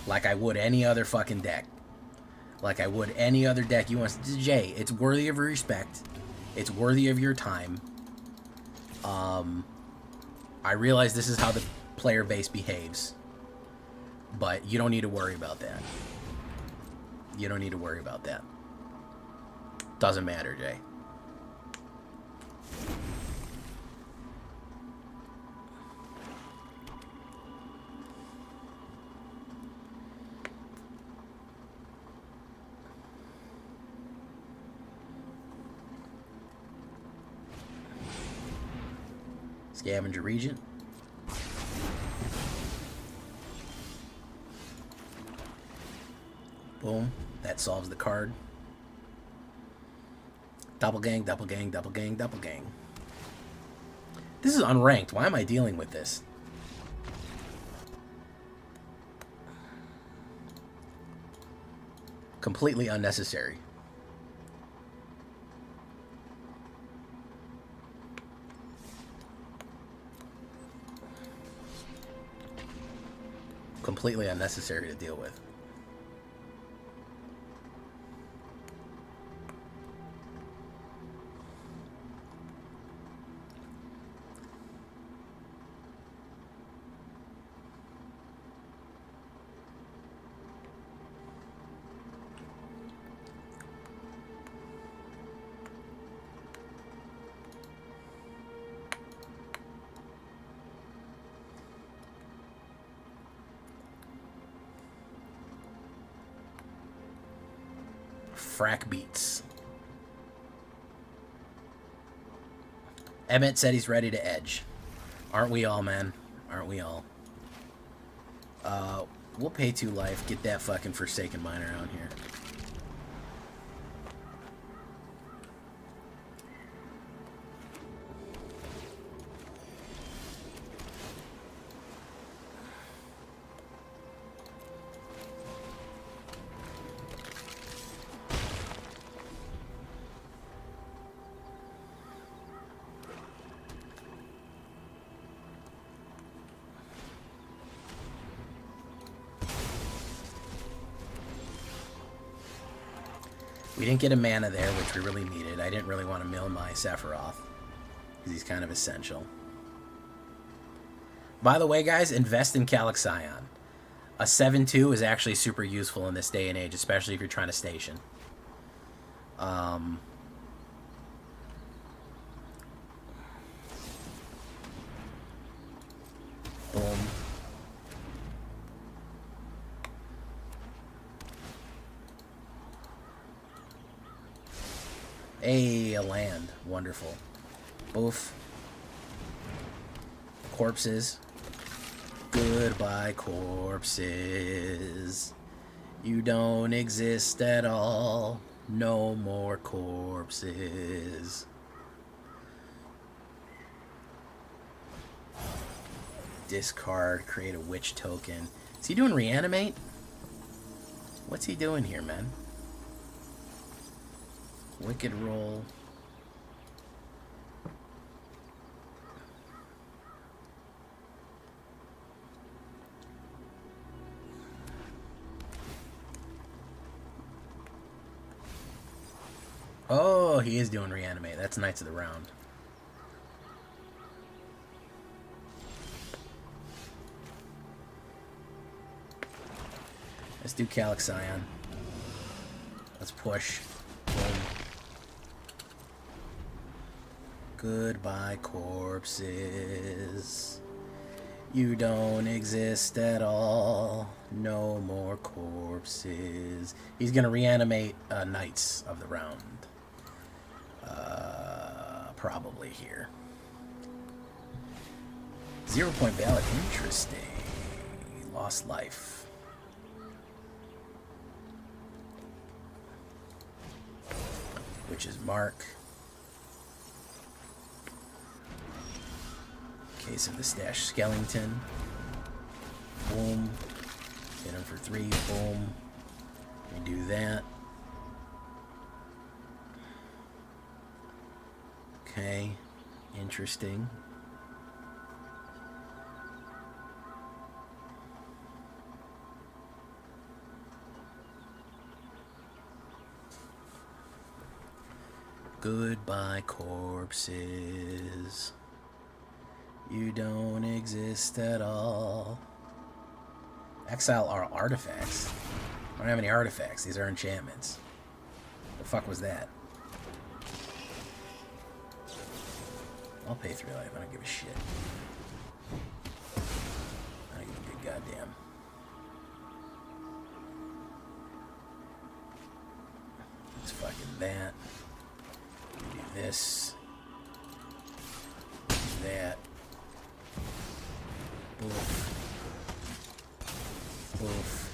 Like I would any other fucking deck. Like I would any other deck. You want, Jay, it's worthy of your respect. It's worthy of your time. I realize this is how the player base behaves. But you don't need to worry about that. You don't need to worry about that. Doesn't matter, Jay. Scavenger Regent. Boom. That solves the card. Double gang, double gang, double gang, double gang. This is unranked. Why am I dealing with this? Completely unnecessary. Completely unnecessary to deal with. Frack beats. Emmett said he's ready to edge. Aren't we all, man? Aren't we all? We'll pay 2 life. Get that fucking Forsaken Miner out here. We didn't get a mana there, which we really needed. I didn't really want to mill my Sephiroth, because he's kind of essential. By the way, guys, invest in Calaxion. A 7-2 is actually super useful in this day and age, especially if you're trying to station. Boom. Hey, a land. Wonderful. Boof. Corpses. Goodbye, corpses. You don't exist at all. No more corpses. Discard. Create a witch token. Is he doing reanimate? What's he doing here, man? Wicked roll. Oh, he is doing reanimate. That's Knights of the Round. Let's do Calaxion. Let's push. Boom. Goodbye, corpses. You don't exist at all. No more corpses. He's gonna reanimate Knights of the Round. Probably here. 0 point ballot. Interesting. Lost life. Which is Mark. Case of the Stash Skellington. Boom. Hit him for 3. Boom. We do that. Okay. Interesting. Goodbye, corpses. You don't exist at all. Exile are artifacts. I don't have any artifacts. These are enchantments. The fuck was that? I'll pay 3 life. I don't give a shit. I don't give a good goddamn. It's fucking that. Do this. Do that. Boof. Boof.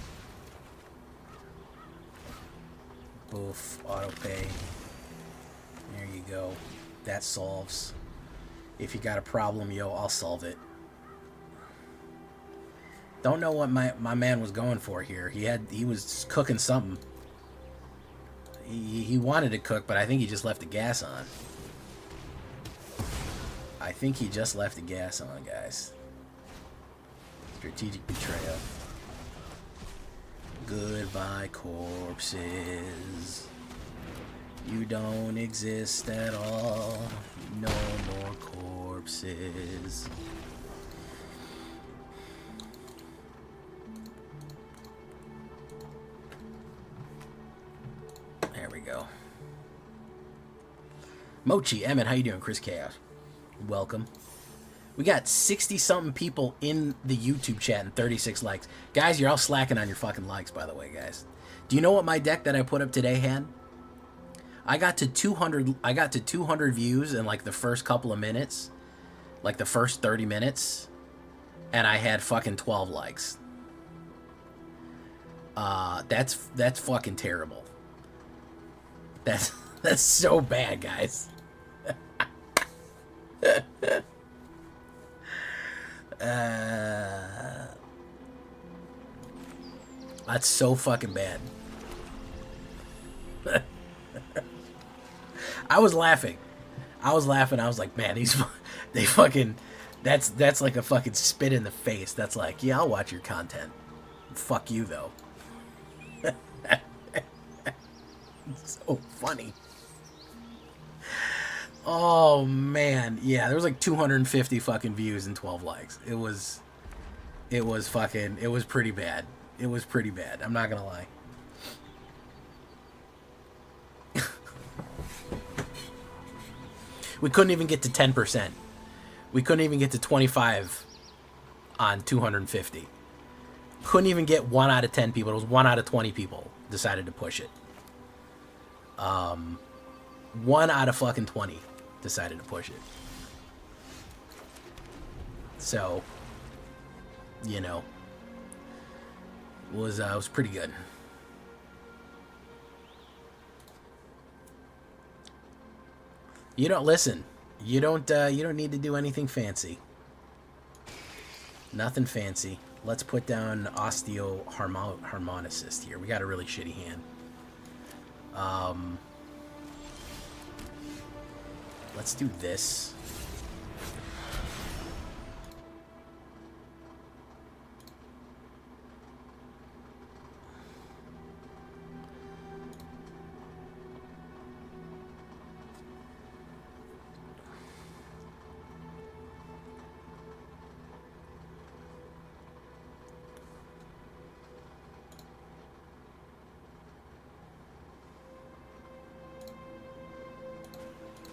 Boof. Auto pay. There you go. That solves. If you got a problem, yo, I'll solve it. Don't know what my man was going for here. He was cooking something. He wanted to cook, but I think he just left the gas on. I think he just left the gas on, guys. Strategic betrayal. Goodbye, corpses. You don't exist at all. No more corpses. There we go. Mochi, Emmett, how you doing? Chris Chaos, welcome. We got 60-something people in the YouTube chat and 36 likes. Guys, you're all slacking on your fucking likes, by the way, guys. Do you know what my deck that I put up today had? I got to 200 views in like the first couple of minutes. Like the first 30 minutes. And I had fucking 12 likes. That's fucking terrible. That's so bad, guys. That's so fucking bad. I was laughing. I was like, man, they fucking, that's like a fucking spit in the face. That's like, yeah, I'll watch your content. Fuck you, though. It's so funny. Oh, man. Yeah, there was like 250 fucking views and 12 likes. It was pretty bad. It was pretty bad. I'm not gonna lie. We couldn't even get to 10%. We couldn't even get to 25 on 250. Couldn't even get 1 out of 10 people. It was 1 out of 20 people decided to push it. 1 out of fucking 20 decided to push it. So, you know, it was pretty good. You don't listen. You don't need to do anything fancy. Nothing fancy. Let's put down Osteoharmonicist here. We got a really shitty hand. Let's do this.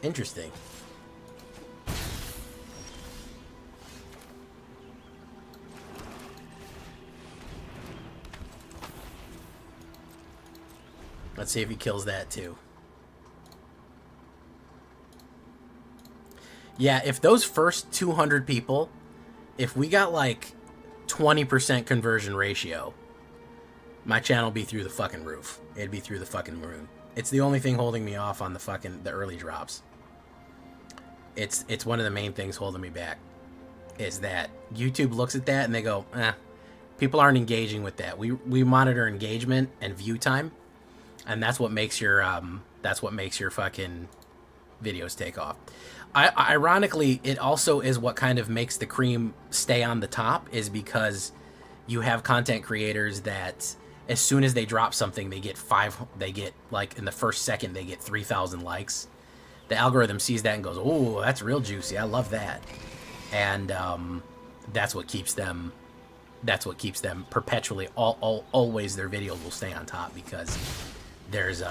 Interesting. Let's see if he kills that too. Yeah, if those first 200 people, if we got like 20% conversion ratio, my channel would be through the fucking roof. It'd be through the fucking moon. It's the only thing holding me off on the early drops. It's one of the main things holding me back. Is that YouTube looks at that and they go, people aren't engaging with that. We monitor engagement and view time, and that's what makes your fucking videos take off. Ironically, it also is what kind of makes the cream stay on the top, is because you have content creators that as soon as they drop something, they get like in the first second they get 3,000 likes. The algorithm sees that and goes, "Oh, that's real juicy. I love that." And that's what keeps them perpetually always their videos will stay on top, because there's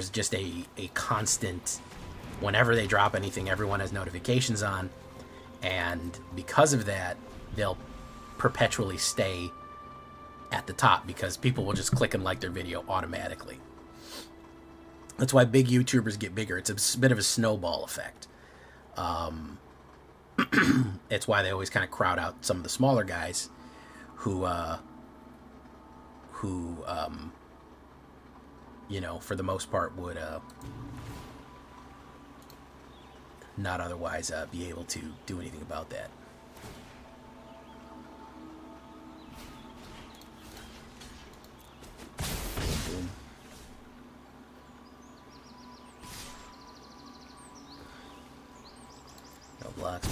just a constant, whenever they drop anything, everyone has notifications on, and because of that, they'll perpetually stay at the top because people will just click and like their video automatically. That's why big YouTubers get bigger. It's a bit of a snowball effect. It's why they always kind of crowd out some of the smaller guys who you know, for the most part would not otherwise be able to do anything about that. Boom. No blocks.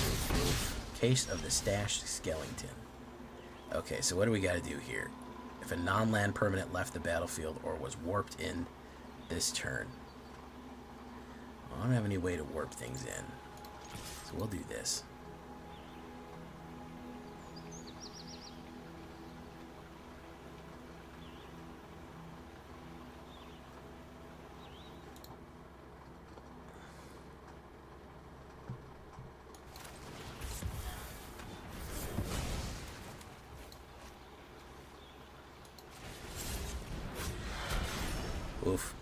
Case of the stashed skeleton. Okay, so what do we got to do here? If a non-land permanent left the battlefield or was warped in this turn. Well, I don't have any way to warp things in, so we'll do this. Oof.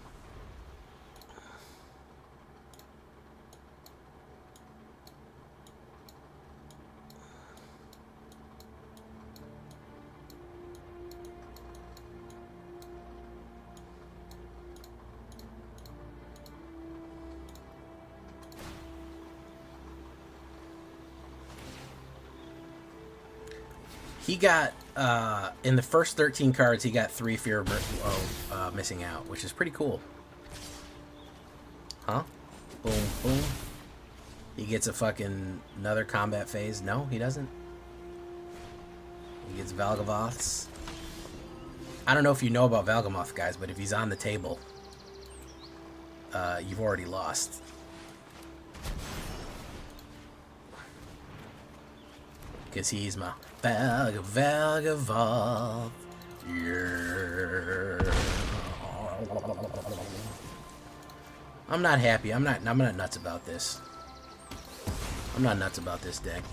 He got, in the first 13 cards, he got 3 Fear of missing out, which is pretty cool. Huh? Boom, boom. He gets a fucking another combat phase. No, he doesn't. He gets Valgavoths. I don't know if you know about Valgamoth, guys, but if he's on the table, you've already lost. Because he's my Valgavoth. Yeah. I'm not happy. I'm not nuts about this. I'm not nuts about this deck.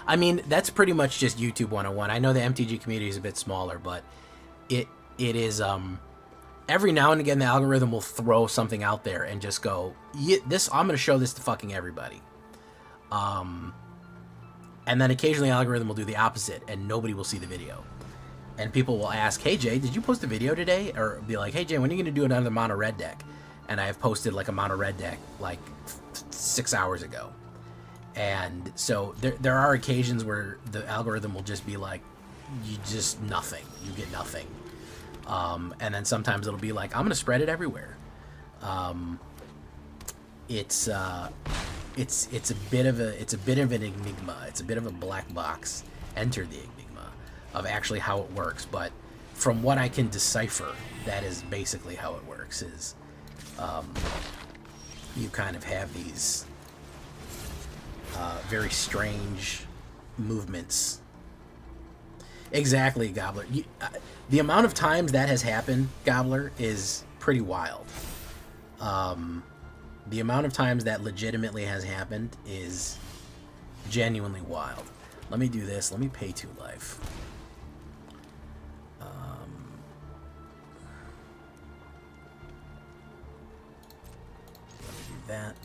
I mean, that's pretty much just YouTube 101. I know the MTG community is a bit smaller, but it is every now and again the algorithm will throw something out there and just go, this I'm going to show this to fucking everybody. And then occasionally the algorithm will do the opposite and nobody will see the video. And people will ask, "Hey Jay, did you post a video today?" Or be like, "Hey Jay, when are you going to do another mono red deck?" And I have posted like a mono red deck like 6 hours ago. And so there are occasions where the algorithm will just be like, you just nothing. You get nothing. And then sometimes it'll be like, I'm going to spread it everywhere. It's a bit of an enigma. It's a bit of a black box. Enter the enigma of actually how it works. But from what I can decipher, that is basically how it works. Is you kind of have these very strange movements. Exactly, Gobbler. The amount of times that has happened, Gobbler, is pretty wild. The amount of times that legitimately has happened is genuinely wild. Let me do this. Let me pay 2 life. Let me do that.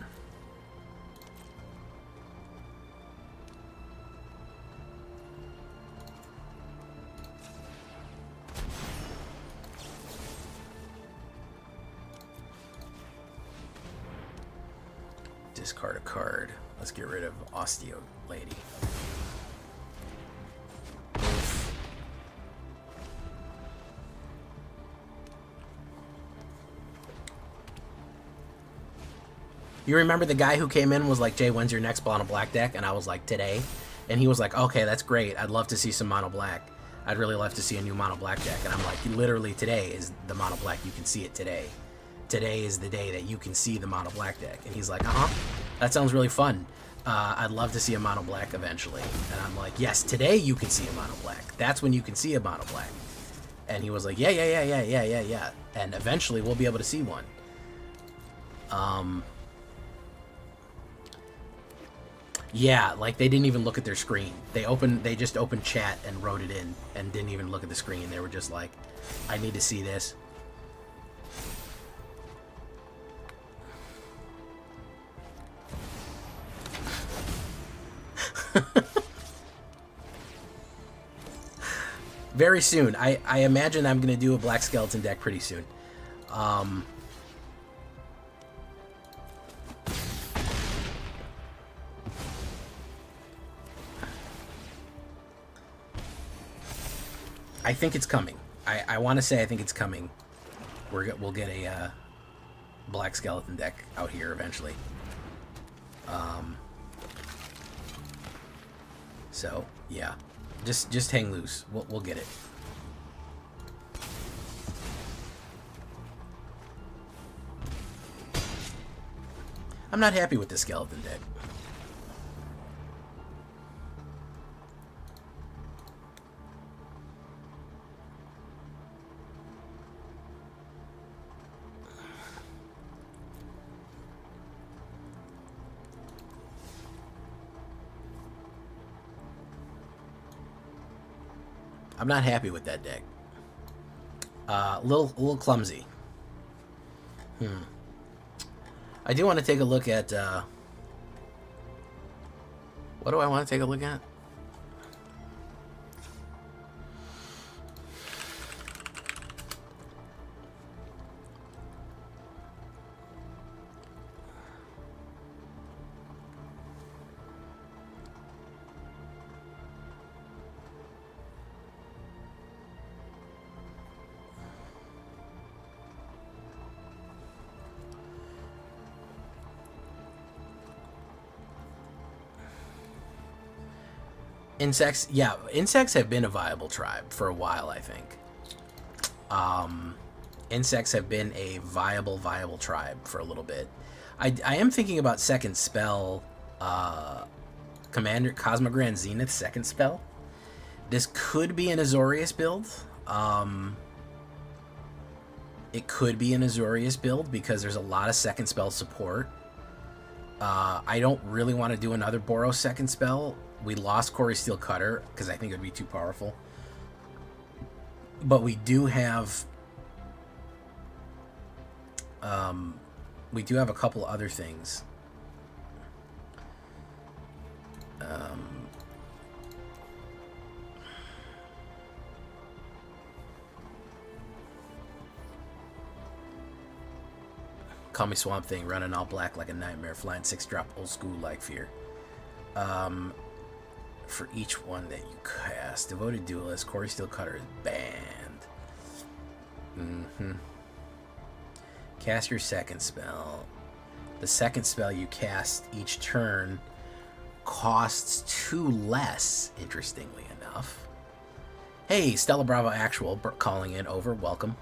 Discard a card. Let's get rid of Osteo Lady. You remember the guy who came in and was like, Jay, when's your next mono black deck? And I was like, today. And he was like, okay, that's great. I'd love to see some mono black. I'd really love to see a new mono black deck. And I'm like, literally today is the mono black. You can see it today. Today is the day that you can see the mono black deck. And he's like, that sounds really fun. I'd love to see a mono black eventually. And I'm like, yes, today you can see a mono black. That's when you can see a mono black. And he was like, yeah. And eventually we'll be able to see one. Yeah, like they didn't even look at their screen. They just opened chat and wrote it in and didn't even look at the screen. They were just like, I need to see this. Very soon. I imagine I'm going to do a black skeleton deck pretty soon. I think it's coming. I want to say I think it's coming. We'll get a black skeleton deck out here eventually. So yeah, just hang loose. We'll get it. I'm not happy with the skeleton deck. I'm not happy with that deck. A little clumsy. I do want to take a look at... what do I want to take a look at? Insects, yeah, insects have been a viable tribe for a while, I think. Insects have been a viable tribe for a little bit. I am thinking about second spell, Commander Cosmogrand Zenith second spell. This could be an Azorius build. It could be an Azorius build because there's a lot of second spell support. I don't really want to do another Boros second spell. We lost Corey Steel Cutter because I think it would be too powerful. But we do have a couple other things. Call me Swamp Thing, running all black like a nightmare, flying 6-drop, old school like fear. For each one that you cast, Devoted Duelist, Corey Steel Cutter is banned. Cast your second spell. The second spell you cast each turn costs 2 less, interestingly enough. Hey, Stella Bravo Actual calling in over. Welcome.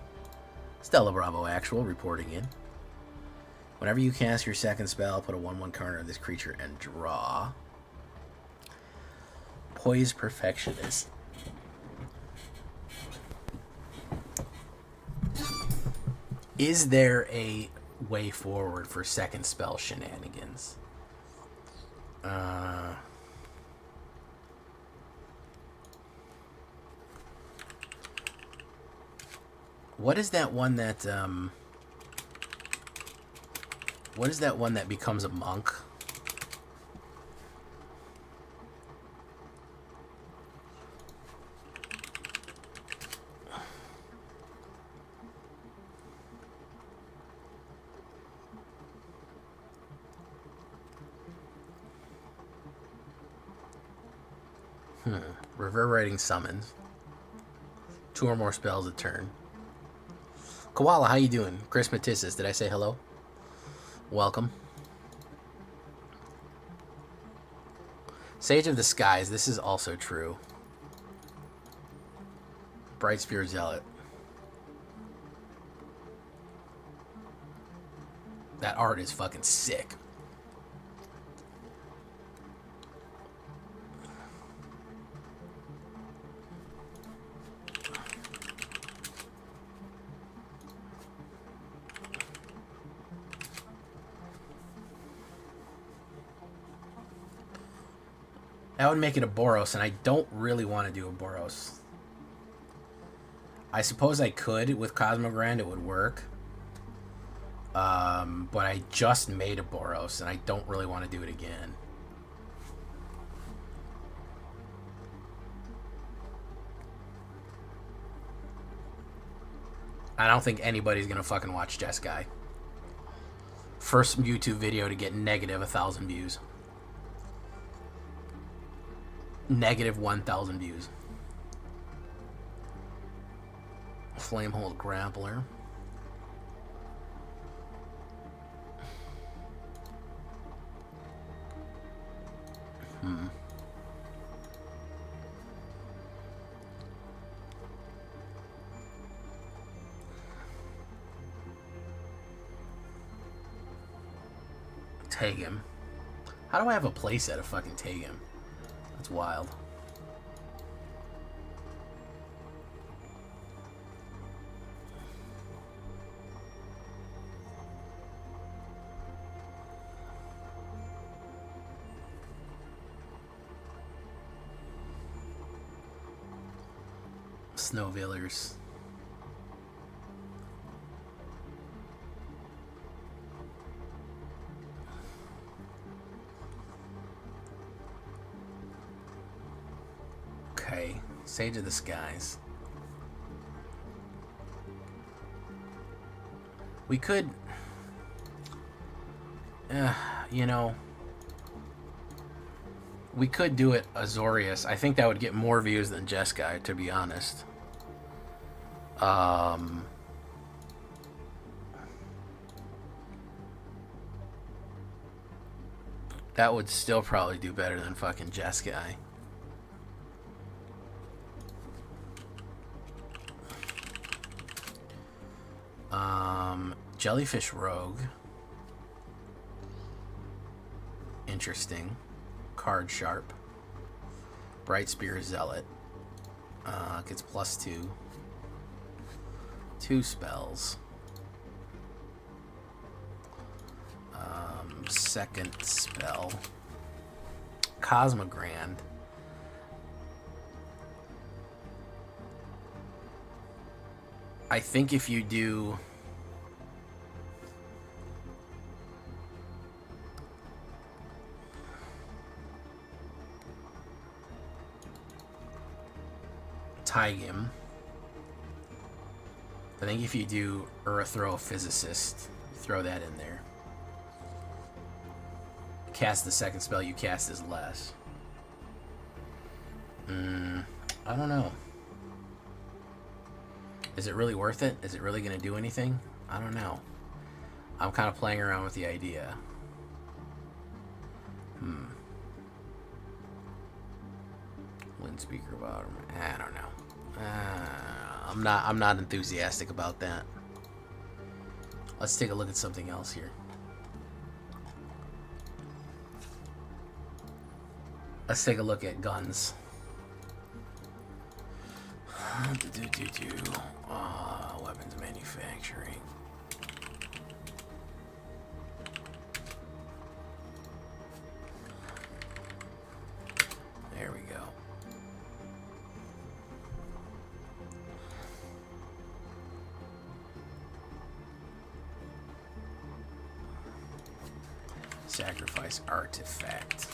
Stella Bravo Actual reporting in. Whenever you cast your second spell, put a 1/1 counter on this creature and draw. Poise Perfectionist. Is there a way forward for second spell shenanigans? What is that one that what is that one that becomes a monk? Reverberating summons. 2 or more spells a turn. Koala, how you doing? Chris Matissis, did I say hello? Welcome. Sage of the Skies, this is also true. Bright Spear Zealot. That art is fucking sick. That would make it a Boros, and I don't really want to do a Boros. I suppose I could. With Cosmogrand, it would work. But I just made a Boros, and I don't really want to do it again. I don't think anybody's going to fucking watch Jeskai. First YouTube video to get negative 1,000 views. Negative 1,000 views. Flamehold Grappler. Tag him. How do I have a playset of fucking Tag him? That's wild. Snowvillers. Okay, Sage of the Skies. We could, you know, we could do it Azorius. I think that would get more views than Jeskai, to be honest. That would still probably do better than fucking Jeskai. Jellyfish Rogue. Interesting. Card Sharp. Bright Spear Zealot. Gets +2. 2 spells. Second spell. Cosmogrand. I think if you do Tigim, I think if you do Erythrophysicist, throw that in there. Cast the second spell you cast is less. I don't know. Is it really worth it? Is it really going to do anything? I don't know. I'm kind of playing around with the idea. Wind Speaker Bottom. I don't know. I'm not enthusiastic about that. Let's take a look at something else here. Let's take a look at guns. Weapons manufacturing. Sacrifice artifact.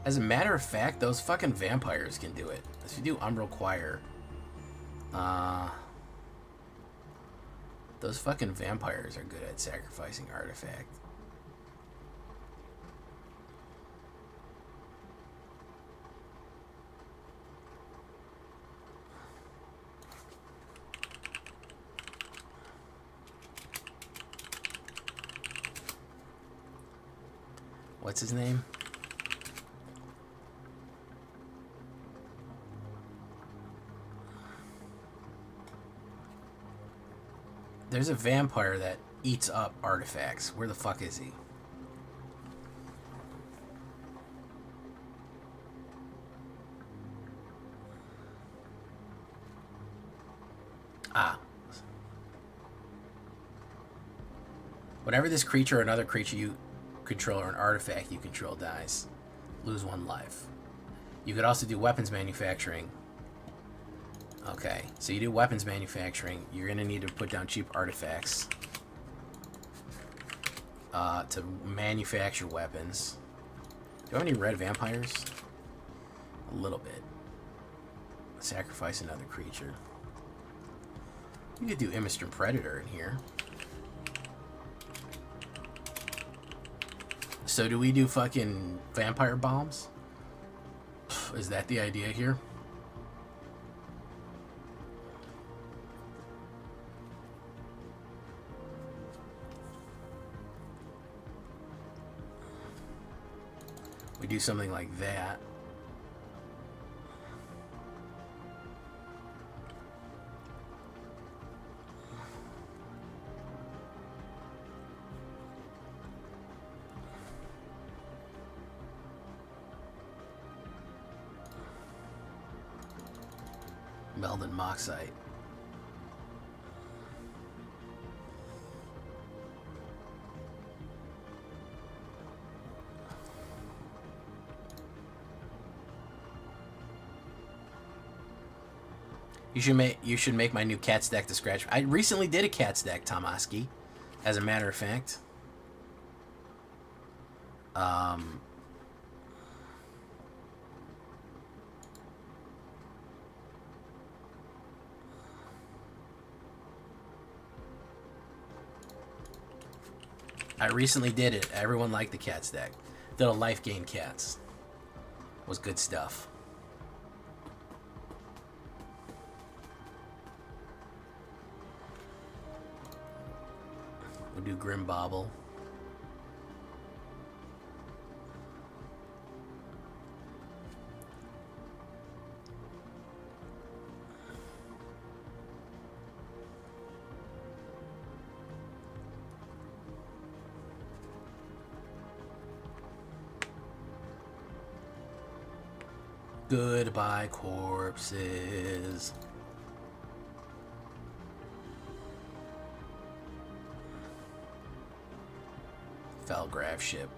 As a matter of fact, those fucking vampires can do it. If you do Umbral Choir, those fucking vampires are good at sacrificing artifact. What's his name? There's a vampire that eats up artifacts. Where the fuck is he? Ah. Whenever this creature or another creature you control or an artifact you control dies, lose 1 life. You could also do weapons manufacturing. Okay, so you do weapons manufacturing. You're going to need to put down cheap artifacts to manufacture weapons. Do you have any red vampires? A little bit. Sacrifice another creature. You could do Immister Predator in here. So do we do fucking vampire bombs? Is that the idea here? We do something like that. Melded Moxite. You should make my new cat stack to scratch. I recently did a cat stack, Tomaski, as a matter of fact. I recently did it. Everyone liked the cat stack. Did a life gain cats. Was good stuff. We'll do Grim Bobble. Goodbye, corpses. Felgraph ship.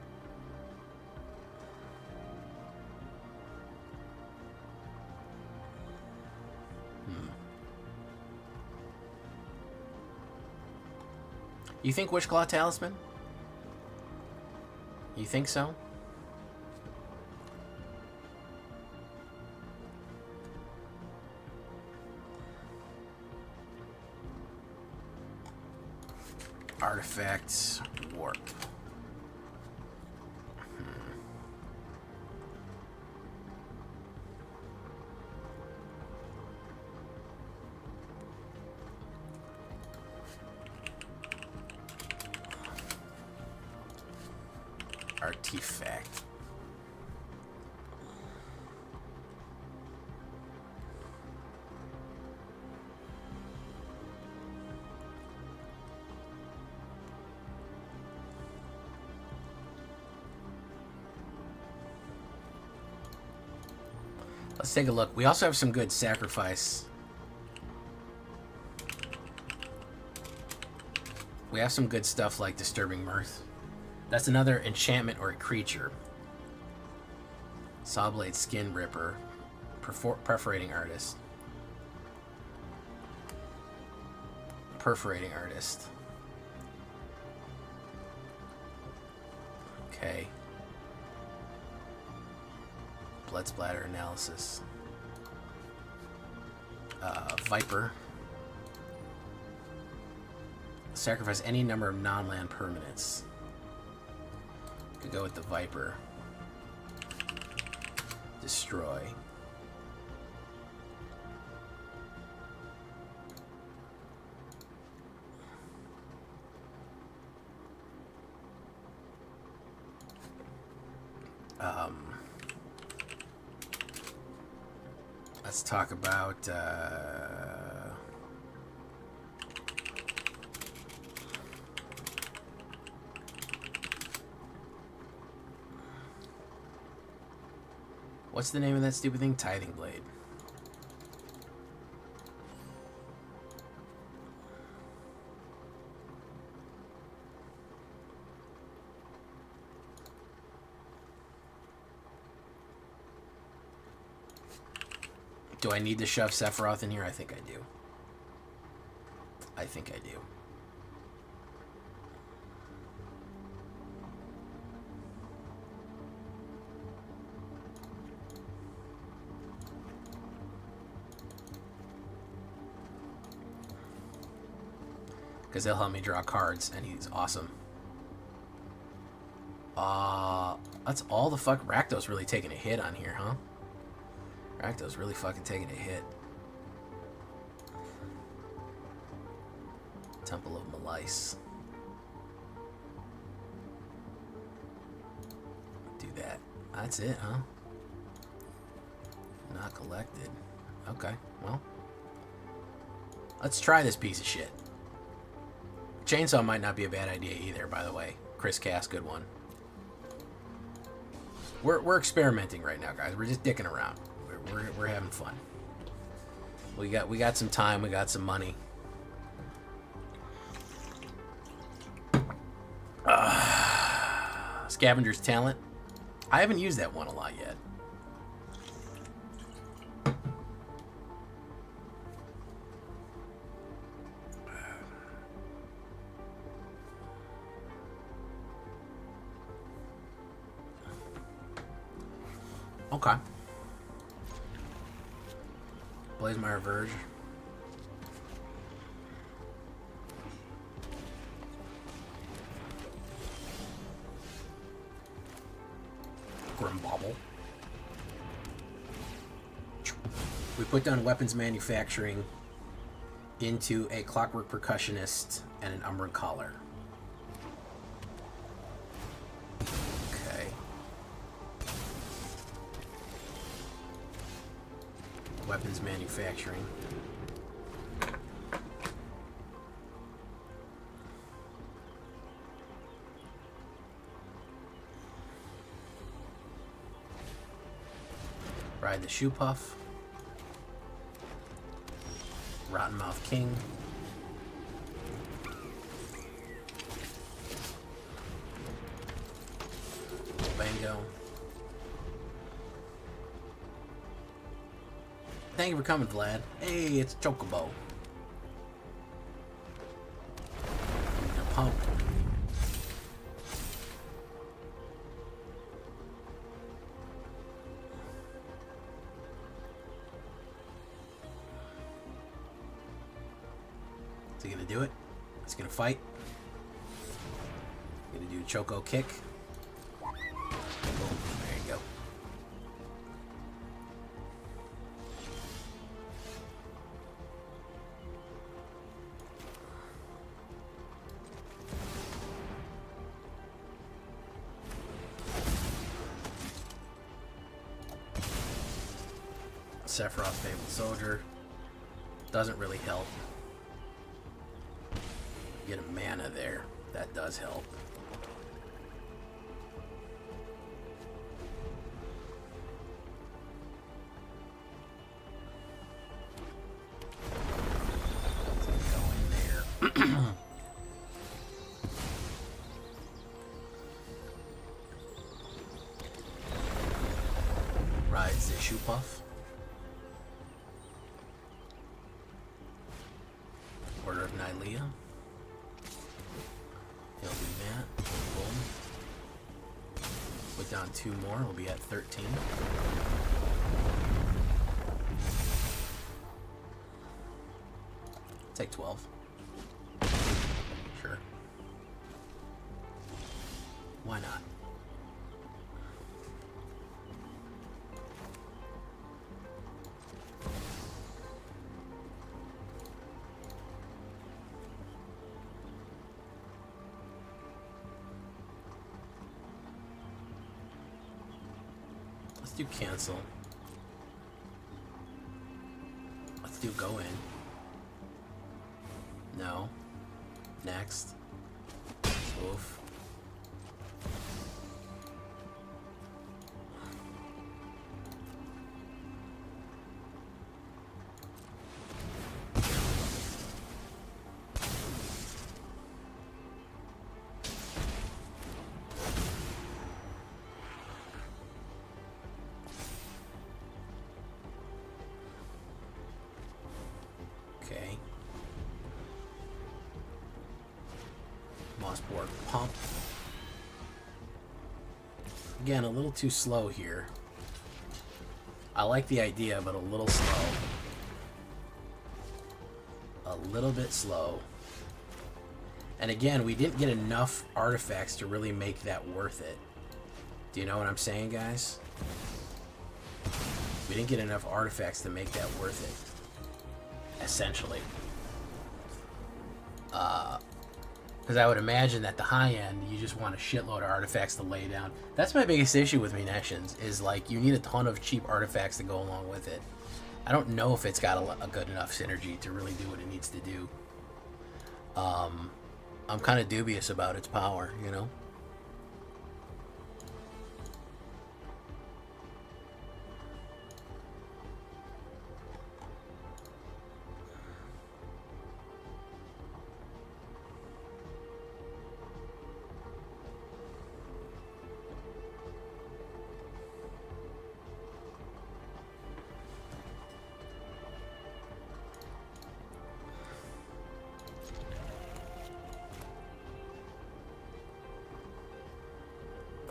You think Witchclaw Talisman? You think so? Artifacts, warp. Artifact. Let's take a look. We also have some good sacrifice. We have some good stuff like Disturbing Mirth. That's another enchantment or a creature. Sawblade Skin Ripper. Perforating artist. Perforating artist. Okay. Blood splatter analysis. Viper. Sacrifice any number of non-land permanents. Could go with the Viper. Destroy. Let's talk about what's the name of that stupid thing? Tithing Blade. Do I need to shove Sephiroth in here? I think I do. I think I do. Because he'll help me draw cards, and he's awesome. That's all the fuck. Rakdos really taking a hit on here, huh? Rakdos really fucking taking a hit. Temple of Malice. Do that. That's it, huh? Not collected. Okay, well. Let's try this piece of shit. Chainsaw might not be a bad idea either, by the way. Chris Cass, good one. We're experimenting right now, guys. We're just dicking around. We're having fun. We got some time. We got some money. Scavenger's Talent. I haven't used that one a lot yet. Okay. Blazemeyer Verge. Grimbobble. We put down weapons manufacturing into a Clockwork Percussionist and an Umbran Collar. Okay. Weapons manufacturing. Ride the Shoe Puff. Rottenmouth King. Bango. Thank you for coming, Vlad. Hey, it's Chocobo. Pump. Is he gonna do it? He's gonna fight. He's gonna do a Choco kick. Boom. There you go. Sephiroth Fabled Soldier. Doesn't really help. Get a mana there. That does help. Go in there. Rides the Shoe Puff. Take down 2 more. We'll be at 13. Take 12. Sure. Why not? Let's do cancel. Let's do go in. No. Next. Oof. Okay. Mossborg pump. Again, a little too slow here. I like the idea, but a little slow. A little bit slow. And again, we didn't get enough artifacts to really make that worth it. Do you know what I'm saying, guys? We didn't get enough artifacts to make that worth it. Essentially. Because I would imagine that the high end, you just want a shitload of artifacts to lay down. That's my biggest issue with munitions, is like you need a ton of cheap artifacts to go along with it. I don't know if it's got a good enough synergy to really do what it needs to do. I'm kind of dubious about its power, you know?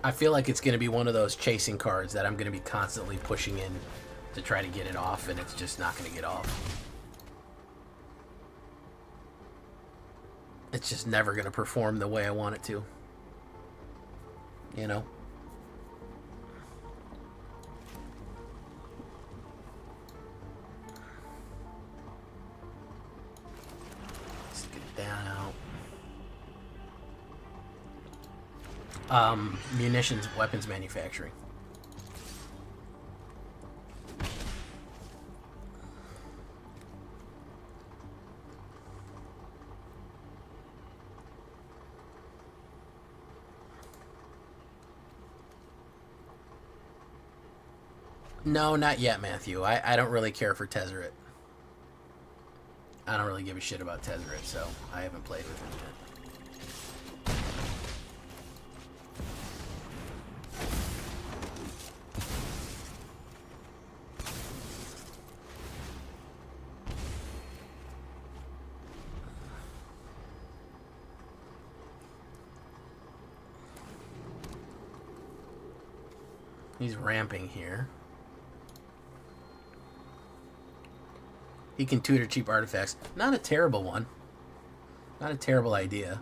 I feel like it's going to be one of those chasing cards that I'm going to be constantly pushing in to try to get it off, and it's just not going to get off. It's just never going to perform the way I want it to. You know? Let's get down out. Munitions, weapons manufacturing. No, not yet, Matthew. I don't really care for Tezzeret. I don't really give a shit about Tezzeret, so I haven't played with him yet. He's ramping here. He can tutor cheap artifacts. Not a terrible one. Not a terrible idea.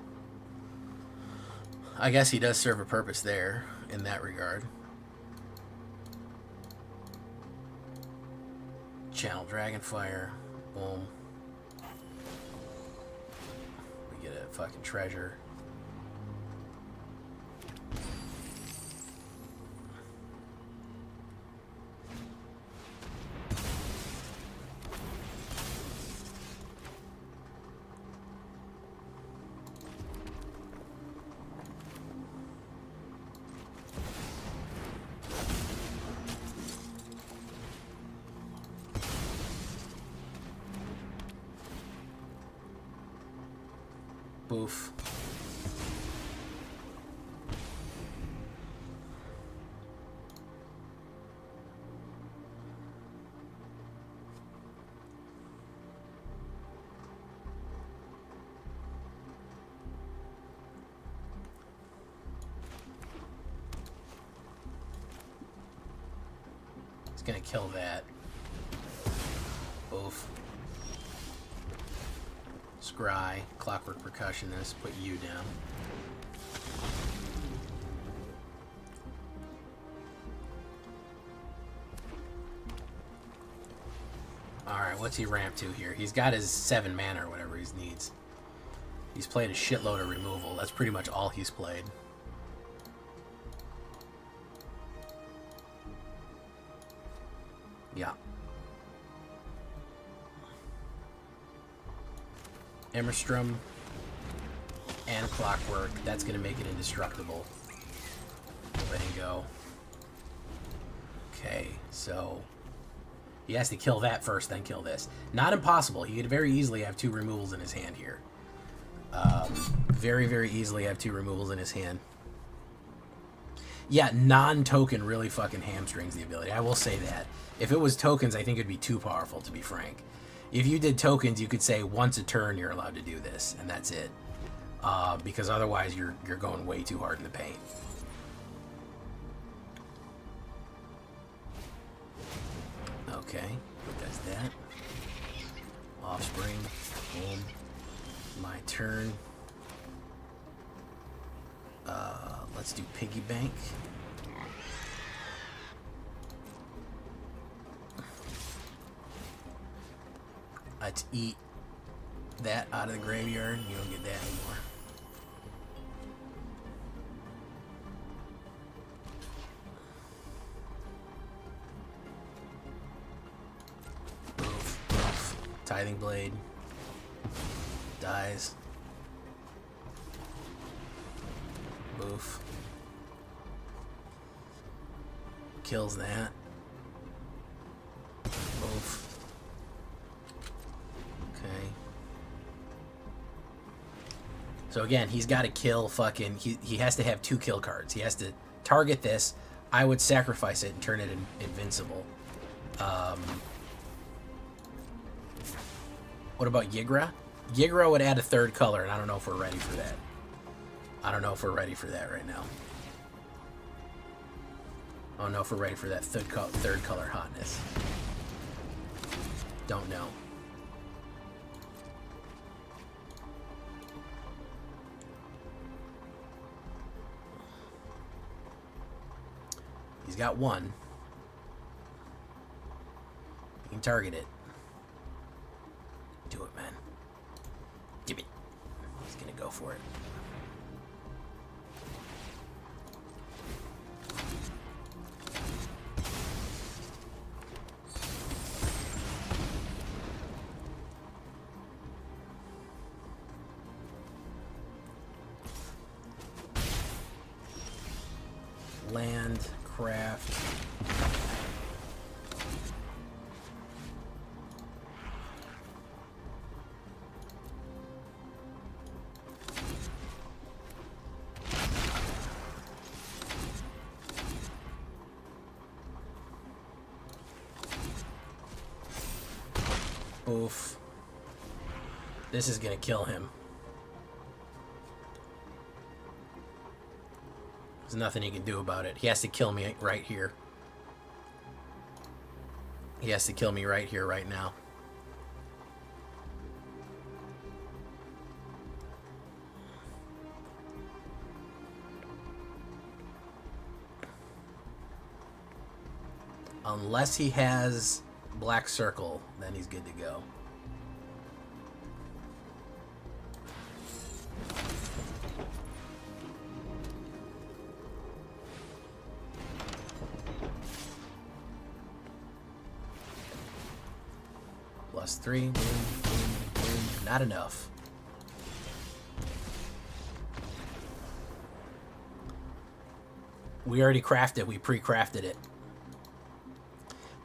I guess he does serve a purpose there in that regard. Channel Dragonfire. Boom. We get a fucking treasure. Boof. gonna kill that. Oof. Scry, Clockwork Percussionist, put you down. Alright, what's he ramped to here? He's got his 7 mana or whatever he needs. He's played a shitload of removal. That's pretty much all he's played. Yeah. Emmerstrom and Clockwork. That's going to make it indestructible. Let him go. Okay, so he has to kill that first, then kill this. Not impossible. He could very easily have 2 removals in his hand here. Very, very easily have 2 removals in his hand. Yeah, non-token really fucking hamstrings the ability. I will say that. If it was tokens, I think it'd be too powerful, to be frank. If you did tokens, you could say once a turn you're allowed to do this, and that's it. Because otherwise you're going way too hard in the paint. Okay, that's that. Offspring. Boom. My turn. Let's do Piggy Bank. Let's eat that out of the graveyard. You don't get that anymore. Oof, oof. Tithing Blade. Dies. Oof. Kills that. Oof. Okay. So again, he's got to kill fucking... He has to have 2 kill cards. He has to target this. I would sacrifice it and turn it invincible. What about Yigra? Yigra would add a 3rd color, and I don't know if we're ready for that. I don't know if we're ready for that right now. I don't know if we're ready for that 3rd color hotness. Don't know. He's got 1. You can target it. Do it, man. Give it. He's gonna go for it. Land, craft. Oof. This is gonna kill him. There's nothing he can do about it. He has to kill me right here. He has to kill me right here, right now. Unless he has Black Circle, then he's good to go. +3. Boom, boom, boom. Not enough. We already crafted. We pre-crafted it.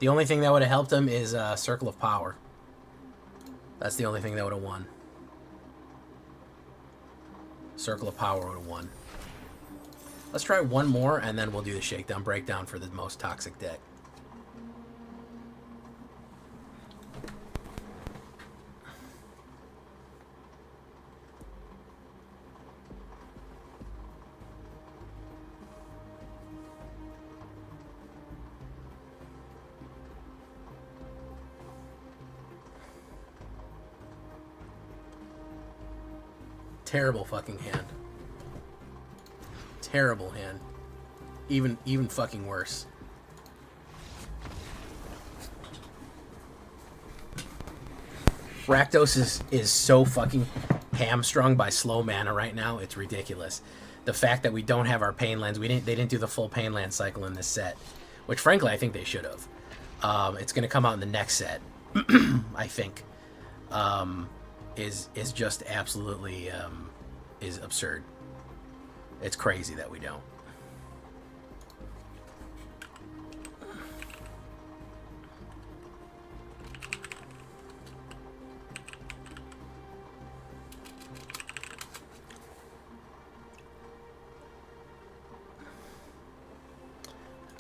The only thing that would have helped him is Circle of Power. That's the only thing that would have won. Circle of Power would have won. Let's try one more, and then we'll do the shakedown breakdown for the most toxic deck. Terrible fucking hand. Terrible hand. Even fucking worse. Rakdos is so fucking hamstrung by slow mana right now. It's ridiculous. The fact that we don't have our pain lands, they didn't do the full pain land cycle in this set, which frankly I think they should have. It's going to come out in the next set, I think. Is just absolutely is absurd. It's crazy that we don't.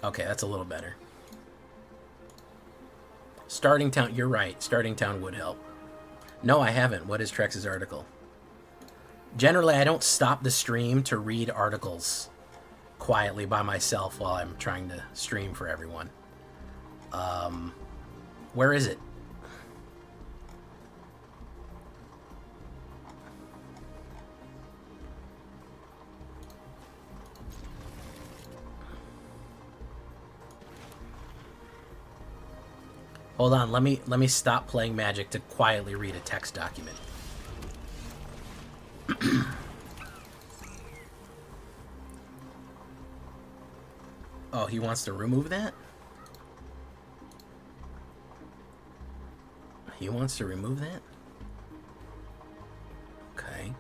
Okay, that's a little better. Starting town, you're right. Starting town would help. No, I haven't. What is Trex's article? Generally, I don't stop the stream to read articles quietly by myself while I'm trying to stream for everyone. Where is it? Hold on, let me stop playing Magic to quietly read a text document. Oh, he wants to remove that? He wants to remove that? Okay.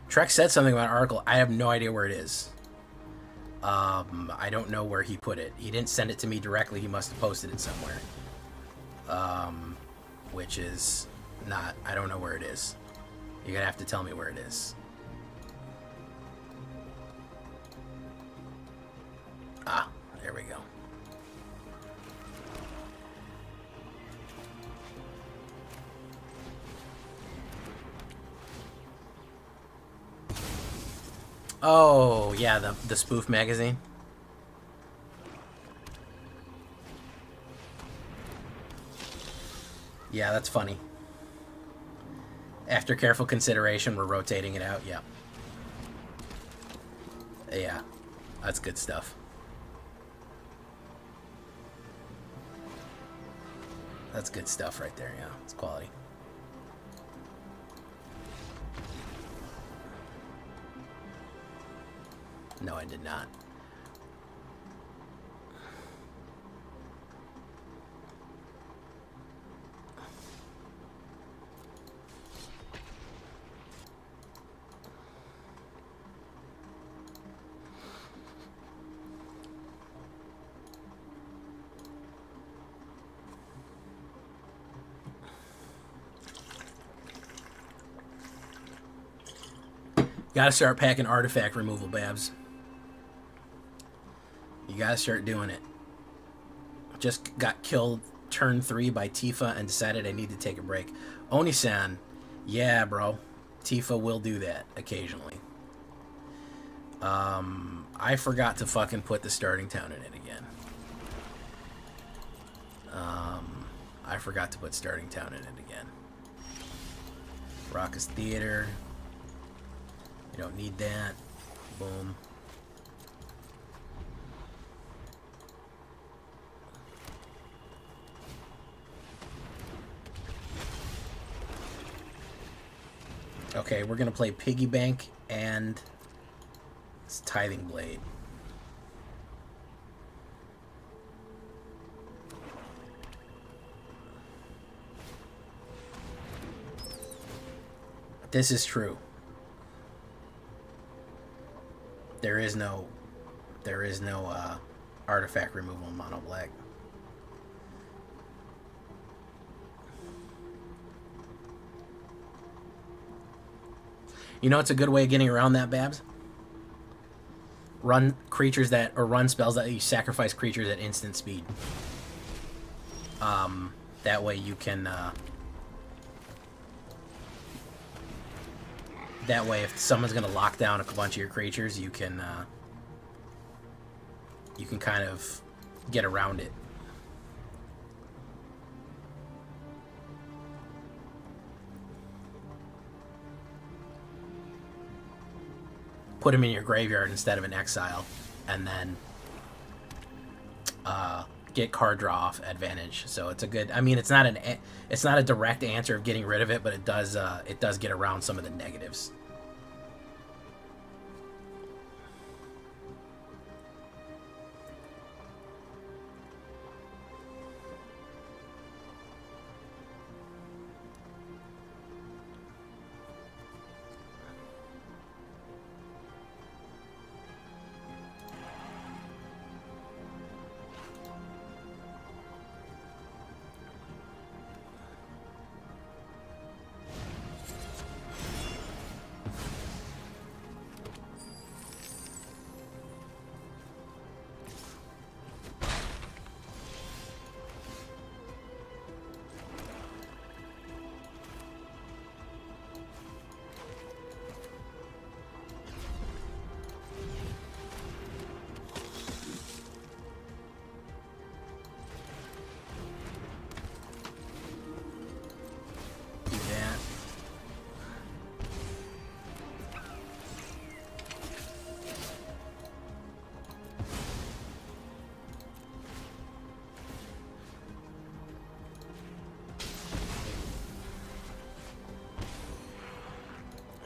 Trex said something about an article. I have no idea where it is. I don't know where he put it. He didn't send it to me directly. He must have posted it somewhere. Which is not... I don't know where it is. You're gonna have to tell me where it is. Ah, there we go. Oh, yeah, the spoof magazine. Yeah, that's funny. After careful consideration, we're rotating it out. Yeah. Yeah, that's good stuff. That's good stuff right there, yeah. It's quality. No, I did not. Gotta start packing artifact removal, Babs. You gotta start doing it. Just got killed turn 3 by Tifa and decided I need to take a break. Oni-san, yeah, bro. Tifa will do that occasionally. I forgot to fucking put the starting town in it again. I forgot to put starting town in it again. Raucous Theater. You don't need that. Boom. Okay, we're gonna play Piggy Bank and it's Tithing Blade. This is true. There is no artifact removal in mono black. You know, it's a good way of getting around that, Babs. Run creatures that, or run spells that you sacrifice creatures at instant speed. That way you can. That way, if someone's gonna lock down a bunch of your creatures, you can kind of get around it. put him in your graveyard instead of an exile, and then get card draw off advantage. So it's a good. I mean, it's not a direct answer of getting rid of it, but it does get around some of the negatives.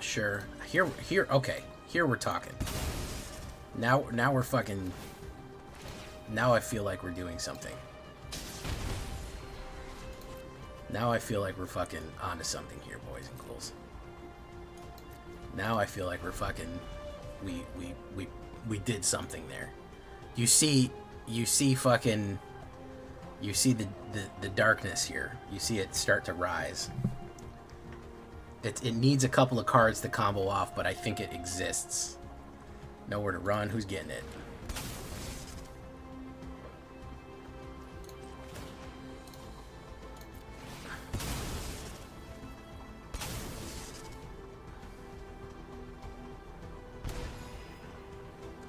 Sure. Here. Okay. Here we're talking. Now we're fucking. Now I feel like we're doing something. Now I feel like we're fucking onto something here, boys and ghouls. Now I feel like we're fucking. We did something there. You see fucking. You see the darkness here. You see it start to rise. It needs a couple of cards to combo off, but I think it exists. Nowhere to run. Who's getting it?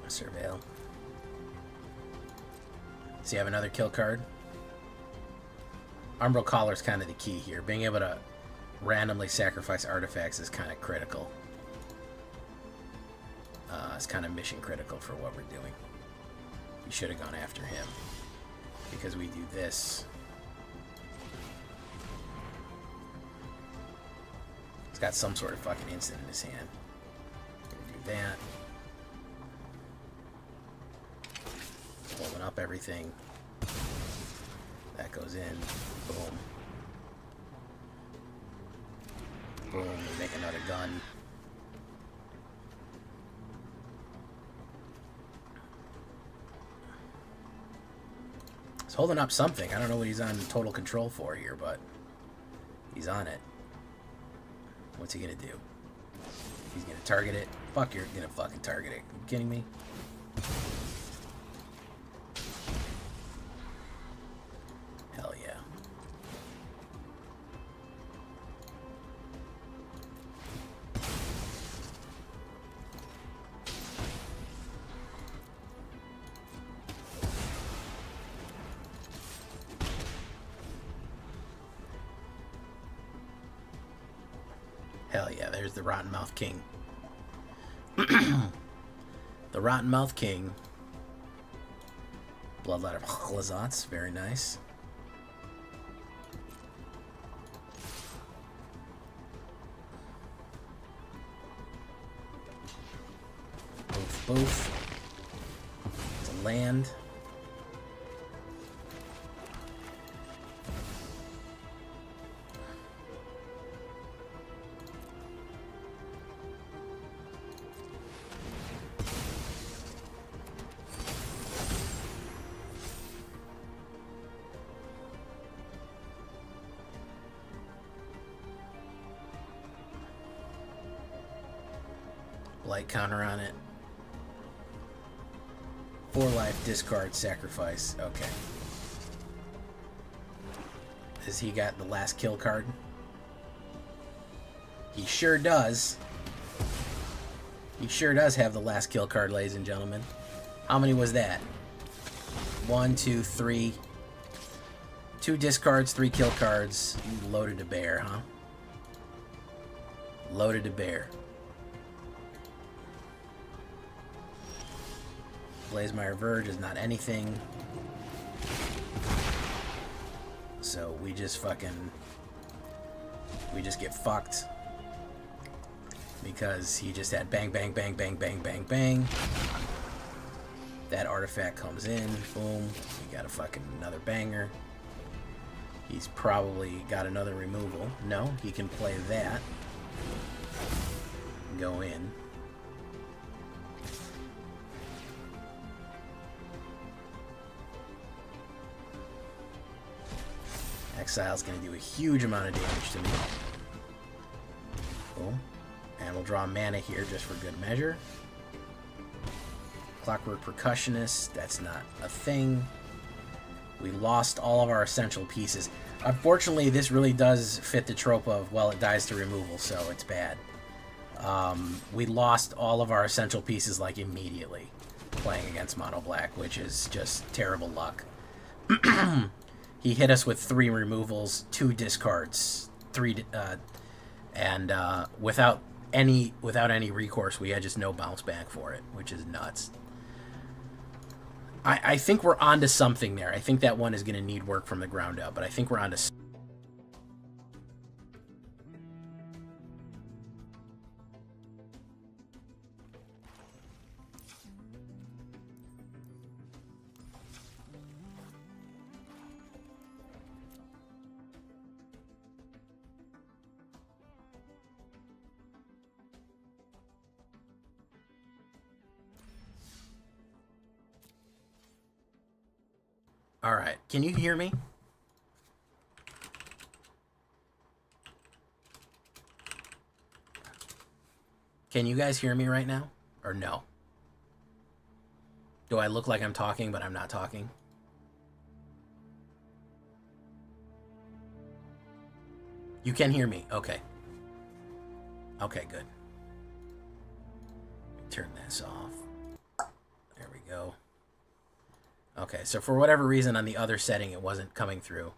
Surveil. So you have another kill card. Umbral Collar is kind of the key here. Being able to randomly sacrifice artifacts is kind of critical. It's kind of mission critical for what we're doing. You should have gone after him. Because we do this. He's got some sort of fucking instant in his hand. Do that. Holding up everything. That goes in. Boom. Boom, we make another gun. He's holding up something. I don't know what he's on total control for here, but he's on it. What's he gonna do? He's gonna target it? Fuck, you're gonna fucking target it. Are you kidding me? Hell yeah. Hell yeah, there's the Rottenmouth King. The Rottenmouth King. Bloodlight of Chlazats, very nice. Boof, boof. It's a land. Light counter on it. 4 life, discard, sacrifice. Okay. Has he got the last kill card? He sure does. He sure does have the last kill card, ladies and gentlemen. How many was that? 1, 2, 3. 2 discards, 3 kill cards. Loaded to bear, huh? Loaded to bear. Blazemire Verge is not anything. So we just get fucked. Because he just had bang, bang, bang, bang, bang, bang, bang. That artifact comes in. Boom. We got a fucking another banger. He's probably got another removal. No, he can play that. Go in. Exile's going to do a huge amount of damage to me. Boom. And we'll draw mana here just for good measure. Clockwork Percussionist, that's not a thing. We lost all of our essential pieces. Unfortunately, this really does fit the trope of, well, it dies to removal, so it's bad. We lost all of our essential pieces, like, immediately playing against Mono Black, which is just terrible luck. He hit us with 3 removals, 2 discards, 3, and without any recourse, we had just no bounce back for it, which is nuts. I think we're onto something there. I think that one is going to need work from the ground up, but I think we're onto. All right, can you hear me? Can you guys hear me right now, or no? Do I look like I'm talking, but I'm not talking? You can hear me, okay. Okay, good. Turn this off. There we go. Okay, so for whatever reason on the other setting it wasn't coming through.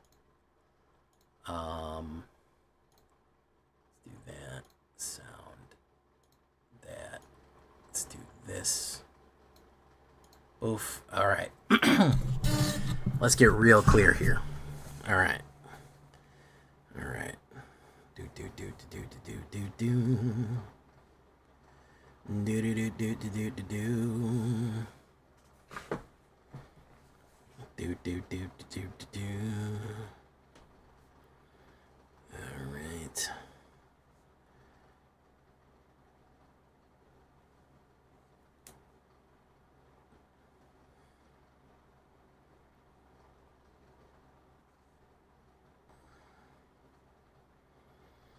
Let's do that. Sound. That. Let's do this. Oof. Alright. Let's get real clear here. Alright. Alright. Do. All right.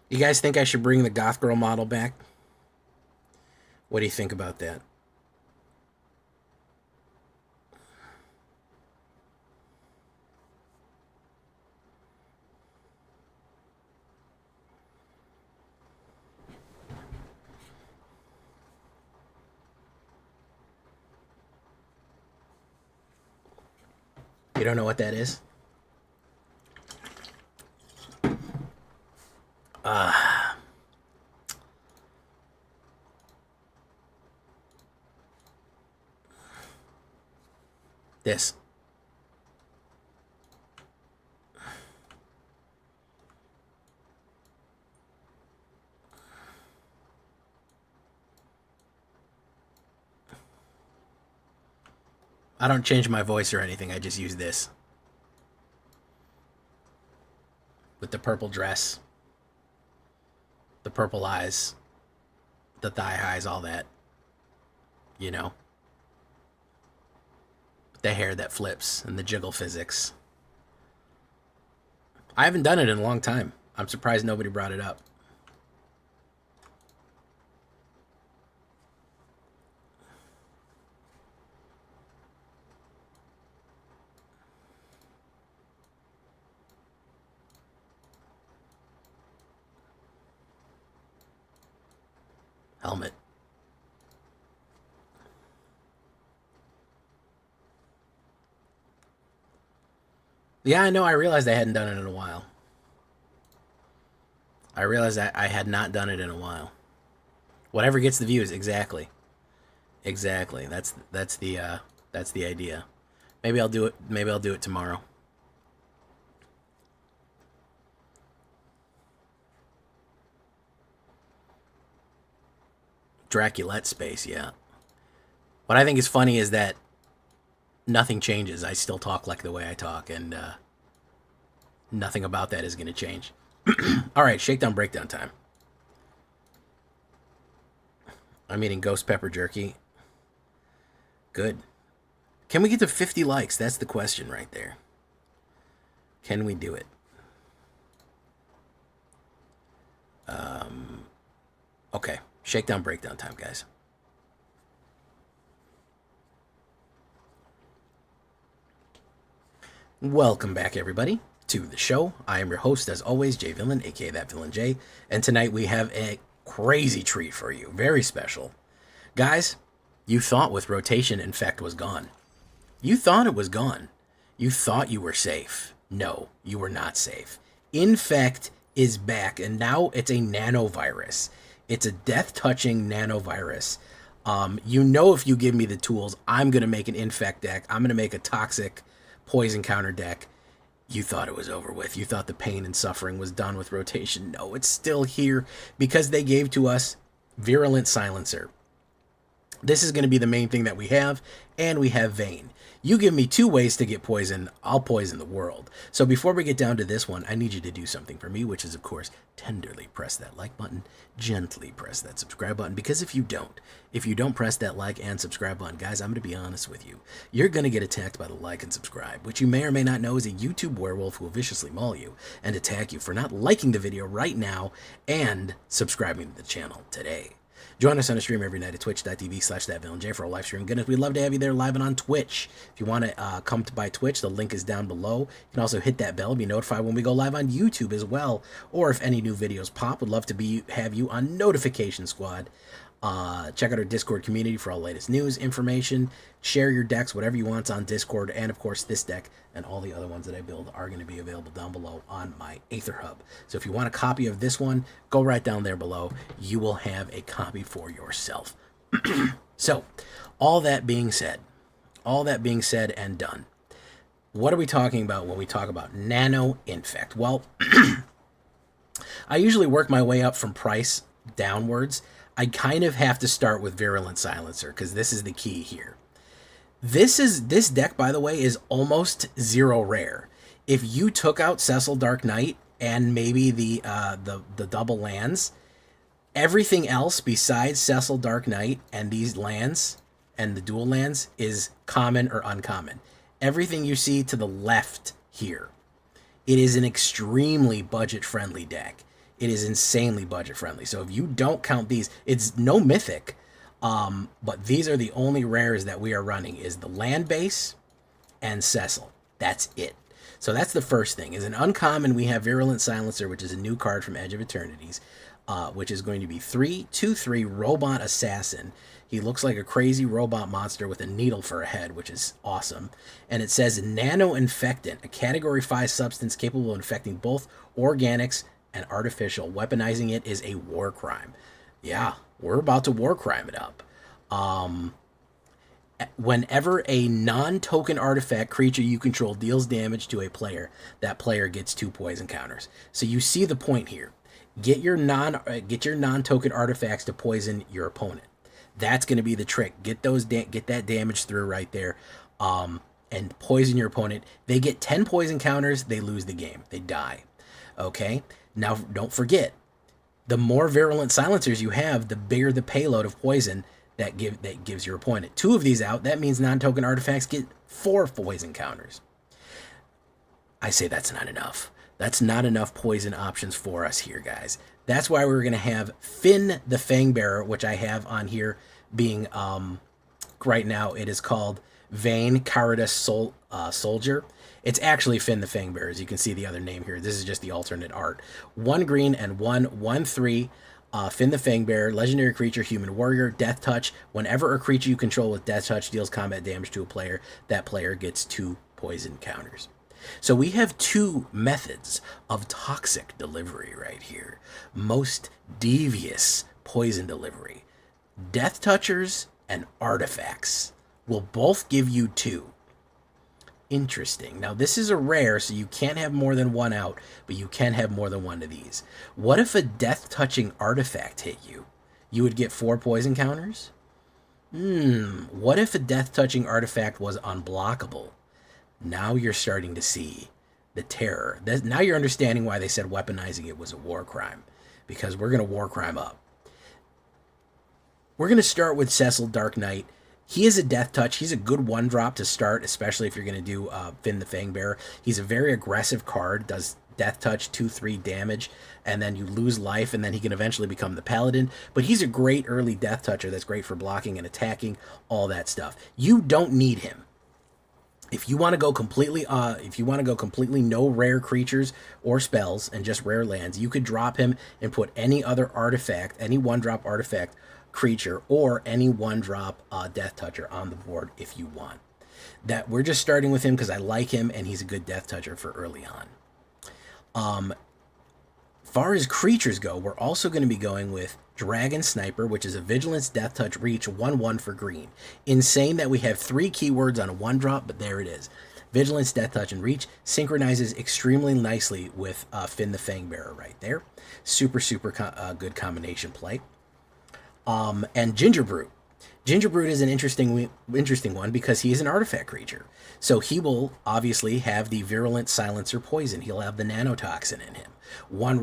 You guys think I should bring the Goth Girl model back? What do you think about that? You don't know what that is? This. I don't change my voice or anything. I just use this. With the purple dress. The purple eyes. The thigh highs, all that. You know. The hair that flips and the jiggle physics. I haven't done it in a long time. I'm surprised nobody brought it up. Helmet. Yeah, I know. I realized I hadn't done it in a while. I realized that I had not done it in a while. Whatever gets the views, exactly. Exactly. That's the That's the idea. Maybe I'll do it. Maybe I'll do it tomorrow. Draculette space, yeah. What I think is funny is that nothing changes. I still talk like the way I talk, and nothing about that is going to change. All right, shakedown breakdown time. I'm eating ghost pepper jerky. Good. Can we get to 50 likes? That's the question right there. Can we do it? Okay, shakedown breakdown time, guys. Welcome back, everybody, to the show. I am your host, as always, Jay Villain, aka That Villain Jay, and tonight we have a crazy treat for you, very special. Guys, you thought with rotation infect was gone. You thought it was gone. You thought you were safe. No, you were not safe. Infect is back, and now it's a nanovirus. It's a death-touching nanovirus. You know, if you give me the tools, I'm going to make an infect deck. I'm going to make a toxic poison counter deck. You thought it was over with. You thought the pain and suffering was done with rotation. No, it's still here because they gave to us Virulent Silencer. This is going to be the main thing that we have, and we have Vayne. You give me 2 ways to get poison, I'll poison the world. So before we get down to this one, I need you to do something for me, which is, of course, tenderly press that like button, gently press that subscribe button, because if you don't press that like and subscribe button, guys, I'm going to be honest with you. You're going to get attacked by the like and subscribe, which you may or may not know is a YouTube werewolf who will viciously maul you and attack you for not liking the video right now and subscribing to the channel today. Join us on a stream every night at twitch.tv/thatvillainj for a live stream. Goodness, we'd love to have you there live and on Twitch. If you want to come by Twitch, the link is down below. You can also hit that bell, be notified when we go live on YouTube as well. Or if any new videos pop, would love to have you on Notification Squad. Check out our Discord community for all the latest news, information. Share your decks, whatever you want on Discord. And, of course, this deck and all the other ones that I build are going to be available down below on my AetherHub. So if you want a copy of this one, go right down there below. You will have a copy for yourself. So, all that being said and done, what are we talking about when we talk about Nano Infect? Well, I usually work my way up from price downwards. I kind of have to start with Virulent Silencer because this is the key here. This deck, by the way, is almost 0 rare. If you took out Cecil Dark Knight and maybe the double lands, everything else besides Cecil Dark Knight and these lands and the dual lands is common or uncommon. Everything you see to the left here, it is an extremely budget-friendly deck. It is insanely budget-friendly. So if you don't count these, it's no mythic. But these are the only rares that we are running is the land base and Cecil. That's it. So that's the first thing. As an uncommon, we have Virulent Silencer, which is a new card from Edge of Eternities, which is going to be 3/2/3 Robot Assassin. He looks like a crazy robot monster with a needle for a head, which is awesome. And it says Nano Infectant, a Category 5 substance capable of infecting both organics and artificial. Weaponizing it is a war crime. Yeah, we're about to war crime it up. Whenever a non-token artifact creature you control deals damage to a player, that player gets 2 poison counters. So you see the point here. Get your non-token artifacts to poison your opponent. That's going to be the trick. Get that damage through right there, and poison your opponent. They get 10 poison counters. They lose the game. They die. Okay. Now don't forget, the more Virulent Silencers you have, the bigger the payload of poison that gives your opponent. 2 of these out, that means non-token artifacts get 4 poison counters. I say that's not enough. That's not enough poison options for us here, guys. That's why we're going to have Finn the Fangbearer, which I have on here being, right now, it is called Vayne Caritas Soldier. It's actually Finn the Fangbearer, as you can see the other name here. This is just the alternate art. 1 green and 1/1/3. Finn the Fangbearer, legendary creature, human warrior, death touch. Whenever a creature you control with death touch deals combat damage to a player, that player gets 2 poison counters. So we have 2 methods of toxic delivery right here. Most devious poison delivery. Death touchers and artifacts. will both give you 2. Interesting. Now, this is a rare, so you can't have more than 1 out, but you can have more than 1 of these. What if a death-touching artifact hit you? You would get 4 poison counters? What if a death-touching artifact was unblockable? Now you're starting to see the terror. Now you're understanding why they said weaponizing it was a war crime, because we're going to war crime up. We're going to start with Cecil Dark Knight. He is a death touch. He's a good 1-drop to start, especially if you're going to do Finn the Fangbearer. He's a very aggressive card, does death touch, 2-3 damage, and then you lose life, and then he can eventually become the Paladin. But he's a great early death toucher that's great for blocking and attacking, all that stuff. You don't need him. If you want to go completely, no rare creatures or spells and just rare lands, you could drop him and put any other artifact, any 1-drop artifact creature, or any 1-drop death toucher on the board if you want. That we're just starting with him because I like him and he's a good death toucher for early on. Far as creatures go, we're also going to be going with Dragon Sniper, which is a Vigilance, Death Touch, Reach, 1/1 for green. Insane that we have 3 keywords on a 1-drop, but there it is. Vigilance, Death Touch, and Reach synchronizes extremely nicely with Finn the Fangbearer right there. Super good combination play. And Gingerbrute. Gingerbrute is an interesting one because he is an artifact creature. So he will obviously have the Virulent Silencer Poison. He'll have the Nanotoxin in him. One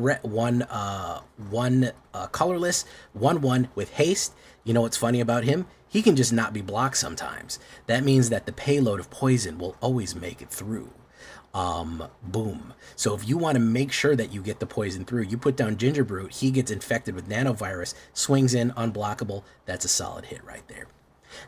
colorless, 1/1 with haste. You know what's funny about him? He can just not be blocked sometimes. That means that the payload of poison will always make it through. Boom. So if you want to make sure that you get the poison through, you put down Gingerbrute, he gets infected with nanovirus, swings in, unblockable. That's a solid hit right there.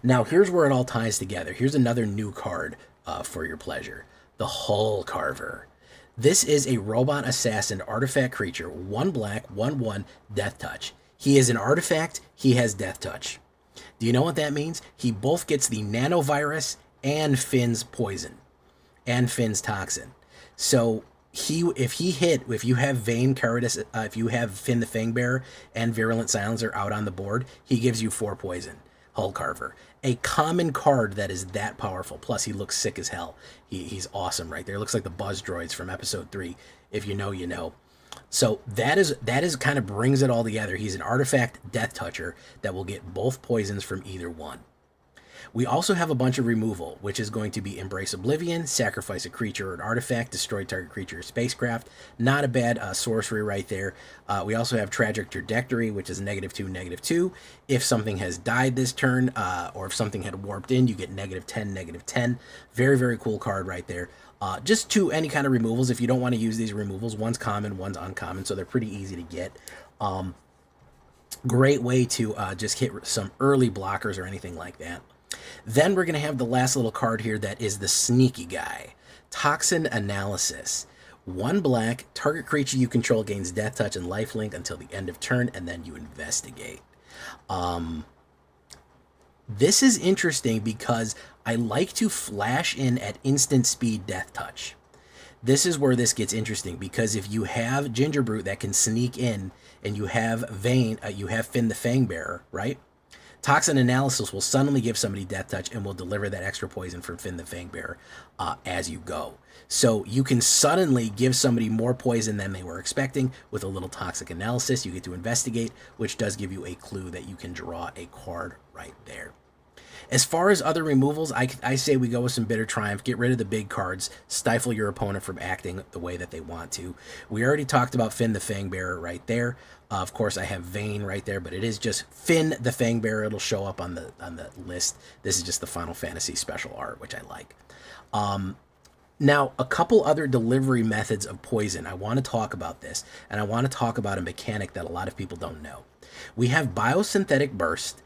Now here's where it all ties together. Here's another new card for your pleasure. The Hull Carver. This is a robot assassin artifact creature, 1 black, 1/1, death touch. He is an artifact, he has death touch. Do you know what that means? He both gets the nanovirus and Finn's poison and Finn's toxin. So if you have Vayne Caritas, if you have Finn the Fangbearer and Virulent Silencer out on the board, he gives you 4 poison. Hull Carver, a common card that is that powerful. Plus, he looks sick as hell. He's awesome right there. Looks like the Buzz Droids from episode 3. If you know, you know. So that is kind of brings it all together. He's an artifact death toucher that will get both poisons from either one. We also have a bunch of removal, which is going to be Embrace Oblivion, sacrifice a creature or an artifact, destroy target creature or spacecraft. Not a bad sorcery right there. We also have Tragic Trajectory, which is -2, -2. If something has died this turn, or if something had warped in, you get -10, -10. Very, very cool card right there. Just any kind of removals. If you don't want to use these removals, one's common, one's uncommon, so they're pretty easy to get. Great way to just hit some early blockers or anything like that. Then we're going to have the last little card here that is the sneaky guy. Toxin Analysis. 1 black, target creature you control gains death touch and lifelink until the end of turn, and then you investigate. This is interesting because I like to flash in at instant speed death touch. This is where this gets interesting because if you have Gingerbrute that can sneak in and you have you have Finn the Fangbearer, right? Toxin Analysis will suddenly give somebody death touch and will deliver that extra poison from Finn the Fangbearer as you go. So you can suddenly give somebody more poison than they were expecting with a little Toxic Analysis. You get to investigate, which does give you a clue that you can draw a card right there. As far as other removals, I say we go with some Bitter Triumph, get rid of the big cards, stifle your opponent from acting the way that they want to. We already talked about Finn the Fangbearer right there. Of course, I have Vayne right there, but it is just Finn the Fangbearer. It'll show up on the list. This is just the Final Fantasy special art, which I like. Now, a couple other delivery methods of poison. I want to talk about this, and I want to talk about a mechanic that a lot of people don't know. We have Biosynthetic Burst,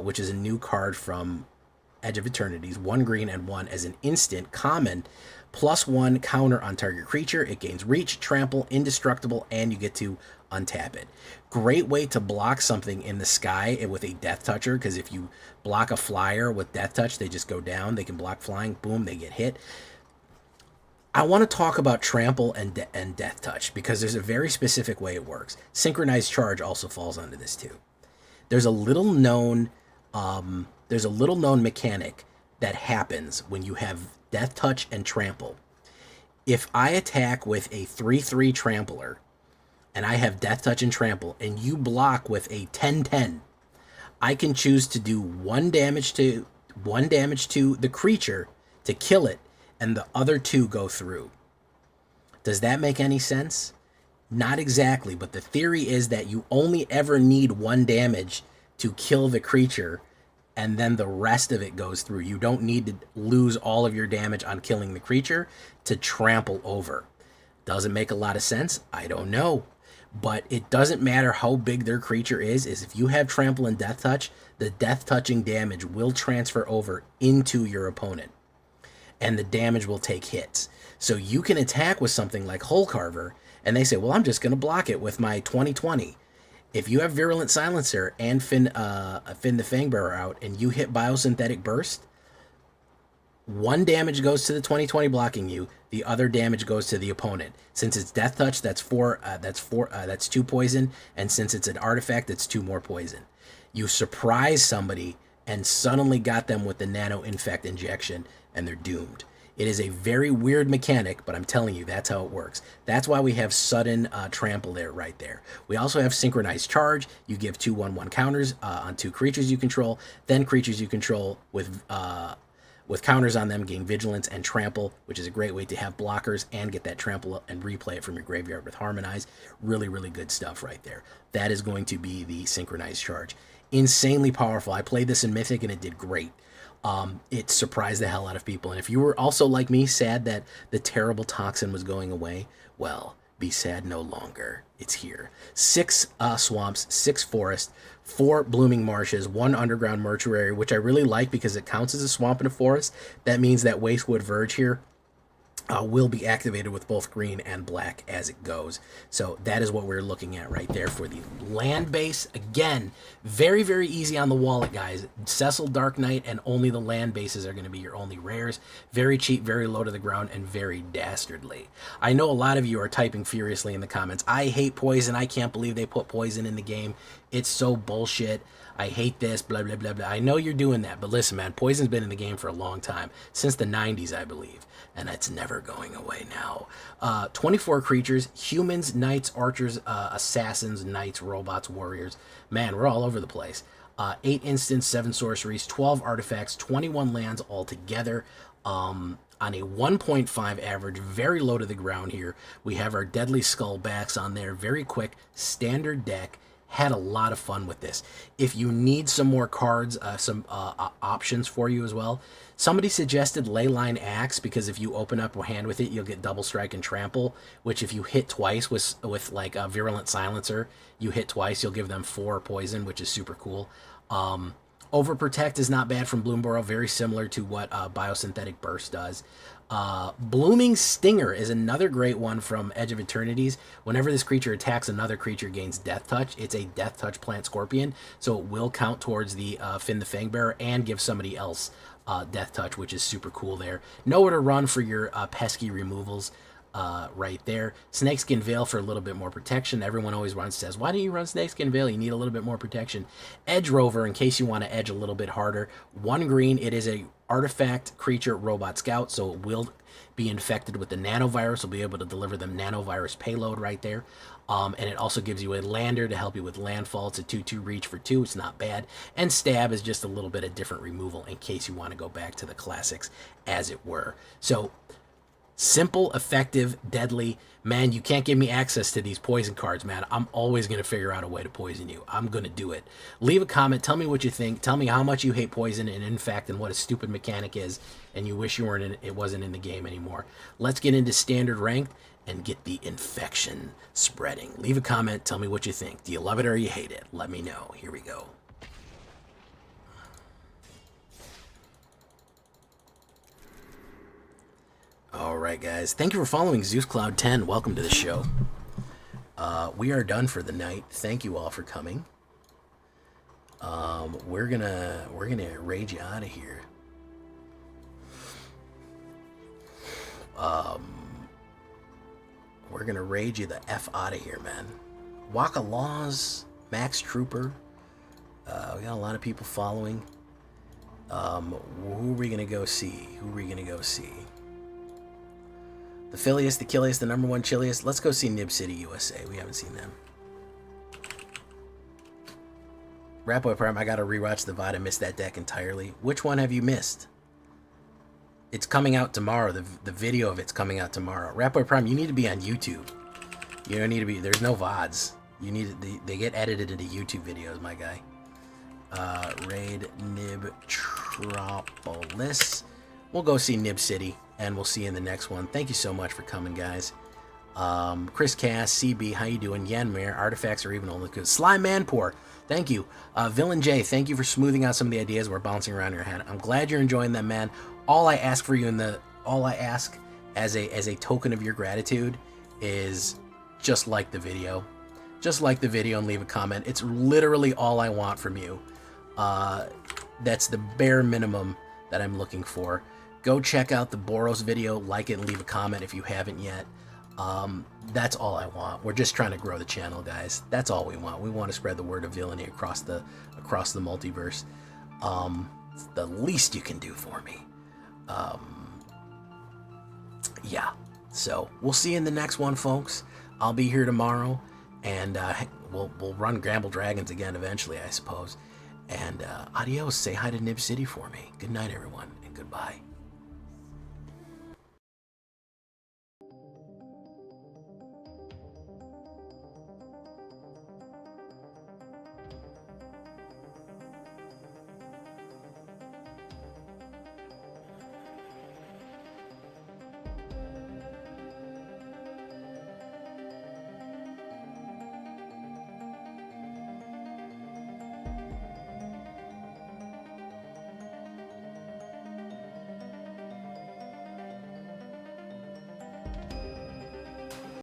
which is a new card from Edge of Eternities, 1 green and 1 as an instant common, +1 counter on target creature. It gains reach, trample, indestructible, and you get to untap it. Great way to block something in the sky with a death toucher, because if you block a flyer with death touch, they just go down. They can block flying, boom, they get hit. I want to talk about trample and death touch because there's a very specific way it works. Synchronized Charge also falls under this too. There's a little known mechanic that happens when you have Death Touch and Trample. If I attack with a 3/3 Trampler, and I have Death Touch and Trample, and you block with a 10/10, I can choose to do one damage to the creature to kill it, and the other 2 go through. Does that make any sense? Not exactly, but the theory is that you only ever need 1 damage to kill the creature, and then the rest of it goes through. You don't need to lose all of your damage on killing the creature to trample over. Doesn't make a lot of sense? I don't know. But it doesn't matter how big their creature is if you have Trample and Death Touch, the Death Touching damage will transfer over into your opponent, and the damage will take hits. So you can attack with something like Hull Carver, and they say, well, I'm just going to block it with my 20/20. If you have Virulent Silencer and Finn the Fangbearer out, and you hit Biosynthetic Burst, 1 damage goes to the 20/20 blocking you. The other damage goes to the opponent. Since it's Death Touch, that's 2 poison, and since it's an artifact, it's 2 more poison. You surprise somebody and suddenly got them with the Nano Infect injection, and they're doomed. It is a very weird mechanic, but I'm telling you, that's how it works. That's why we have sudden trample there, right there. We also have Synchronized Charge. You give 2/1/1 counters on 2 creatures you control. Then creatures you control with counters on them gain Vigilance and Trample, which is a great way to have blockers and get that Trample and replay it from your graveyard with Harmonize. Really, really good stuff right there. That is going to be the Synchronized Charge. Insanely powerful. I played this in Mythic and it did great. It surprised the hell out of people. And if you were also like me, sad that the terrible Toxin was going away, well, be sad no longer. It's here. 6 swamps, 6 forests, 4 blooming marshes, 1 underground mortuary, which I really like because it counts as a swamp and a forest. That means that Wastewood Verge here will be activated with both green and black as it goes. So that is what we're looking at right there for the land base. Again, very, very easy on the wallet, guys. Cecil Dark Knight and only the land bases are going to be your only rares. Very cheap, very low to the ground, and very dastardly. I know a lot of you are typing furiously in the comments. I hate poison. I can't believe they put poison in the game. It's so bullshit. I hate this, blah, blah, blah, blah. I know you're doing that, but listen, man, poison's been in the game for a long time. Since the 90s, I believe. And it's never going away now. 24 creatures, humans, knights, archers, assassins, knights, robots, warriors. Man, we're all over the place. 8 instants, 7 sorceries, 12 artifacts, 21 lands altogether. On a 1.5 average, very low to the ground here. We have our Deadly Skull backs on there. Very quick, standard deck. Had a lot of fun with this. If you need some more cards, some options for you as well. Somebody suggested Leyline Axe, because if you open up a hand with it, you'll get Double Strike and Trample, which if you hit twice with like a Virulent Silencer, you hit twice, you'll give them 4 poison, which is super cool. Overprotect is not bad from Bloomborough, very similar to what Biosynthetic Burst does. Blooming Stinger is another great one from Edge of Eternities. Whenever this creature attacks, another creature gains Death Touch. It's a Death Touch plant scorpion, so it will count towards the Finn the Fangbearer and give somebody else Death Touch, which is super cool there. Nowhere to run for your pesky removals right there. Snakeskin Veil for a little bit more protection. Everyone always says, why do you run Snakeskin Veil? You need a little bit more protection. Edge Rover, in case you want to edge a little bit harder. 1 green. It is a artifact creature robot scout, so it will be infected with the nanovirus. Will be able to deliver them nanovirus payload right there. And it also gives you a lander to help you with landfall. It's a 2/2 reach for 2. It's not bad. And stab is just a little bit of different removal in case you want to go back to the classics, as it were. So simple, effective, deadly. Man, you can't give me access to these poison cards, man. I'm always going to figure out a way to poison you. I'm going to do it. Leave a comment. Tell me what you think. Tell me how much you hate poison and in fact and what a stupid mechanic is, and you wish you weren't in, it wasn't in the game anymore. Let's get into standard ranked and get the infection spreading. Leave a comment. Tell me what you think. Do you love it or you hate it? Let me know. Here we go. Alright guys, thank you for following Zeus Cloud 10. Welcome to the show. We are done for the night. Thank you all for coming. We're gonna raid you out of here. We're gonna raid you the F out of here, man. Waka Laws, Max Trooper. We got a lot of people following. Who are we gonna go see? Who are we gonna go see? The Philliest, the Killiest, the number one chilliest. Let's go see Nib City, USA. We haven't seen them. Ratboy Prime, I gotta rewatch the VOD. I missed that deck entirely. Which one have you missed? It's coming out tomorrow. The video of it's coming out tomorrow. Ratboy Prime, you need to be on YouTube. You don't need to be. There's no VODs. You need. They get edited into YouTube videos, my guy. Raid Nibtropolis. We'll go see Nib City, and we'll see you in the next one. Thank you so much for coming, guys. Chris Cass, CB, how you doing? Yanmir, Artifacts are even only good. Sly Manpour, thank you. Villain J, thank you for smoothing out some of the ideas we're bouncing around your head. I'm glad you're enjoying them, man. All I ask for you all I ask as a token of your gratitude is just like the video. Just like the video and leave a comment. It's literally all I want from you. That's the bare minimum that I'm looking for. Go check out the Boros video, like it, and leave a comment if you haven't yet. That's all I want. We're just trying to grow the channel, guys. That's all we want. We want to spread the word of Villainy across the multiverse. It's the least you can do for me. Yeah. So we'll see you in the next one, folks. I'll be here tomorrow, and we'll run Gamble Dragons again eventually, I suppose. And adios. Say hi to Nib City for me. Good night, everyone, and goodbye.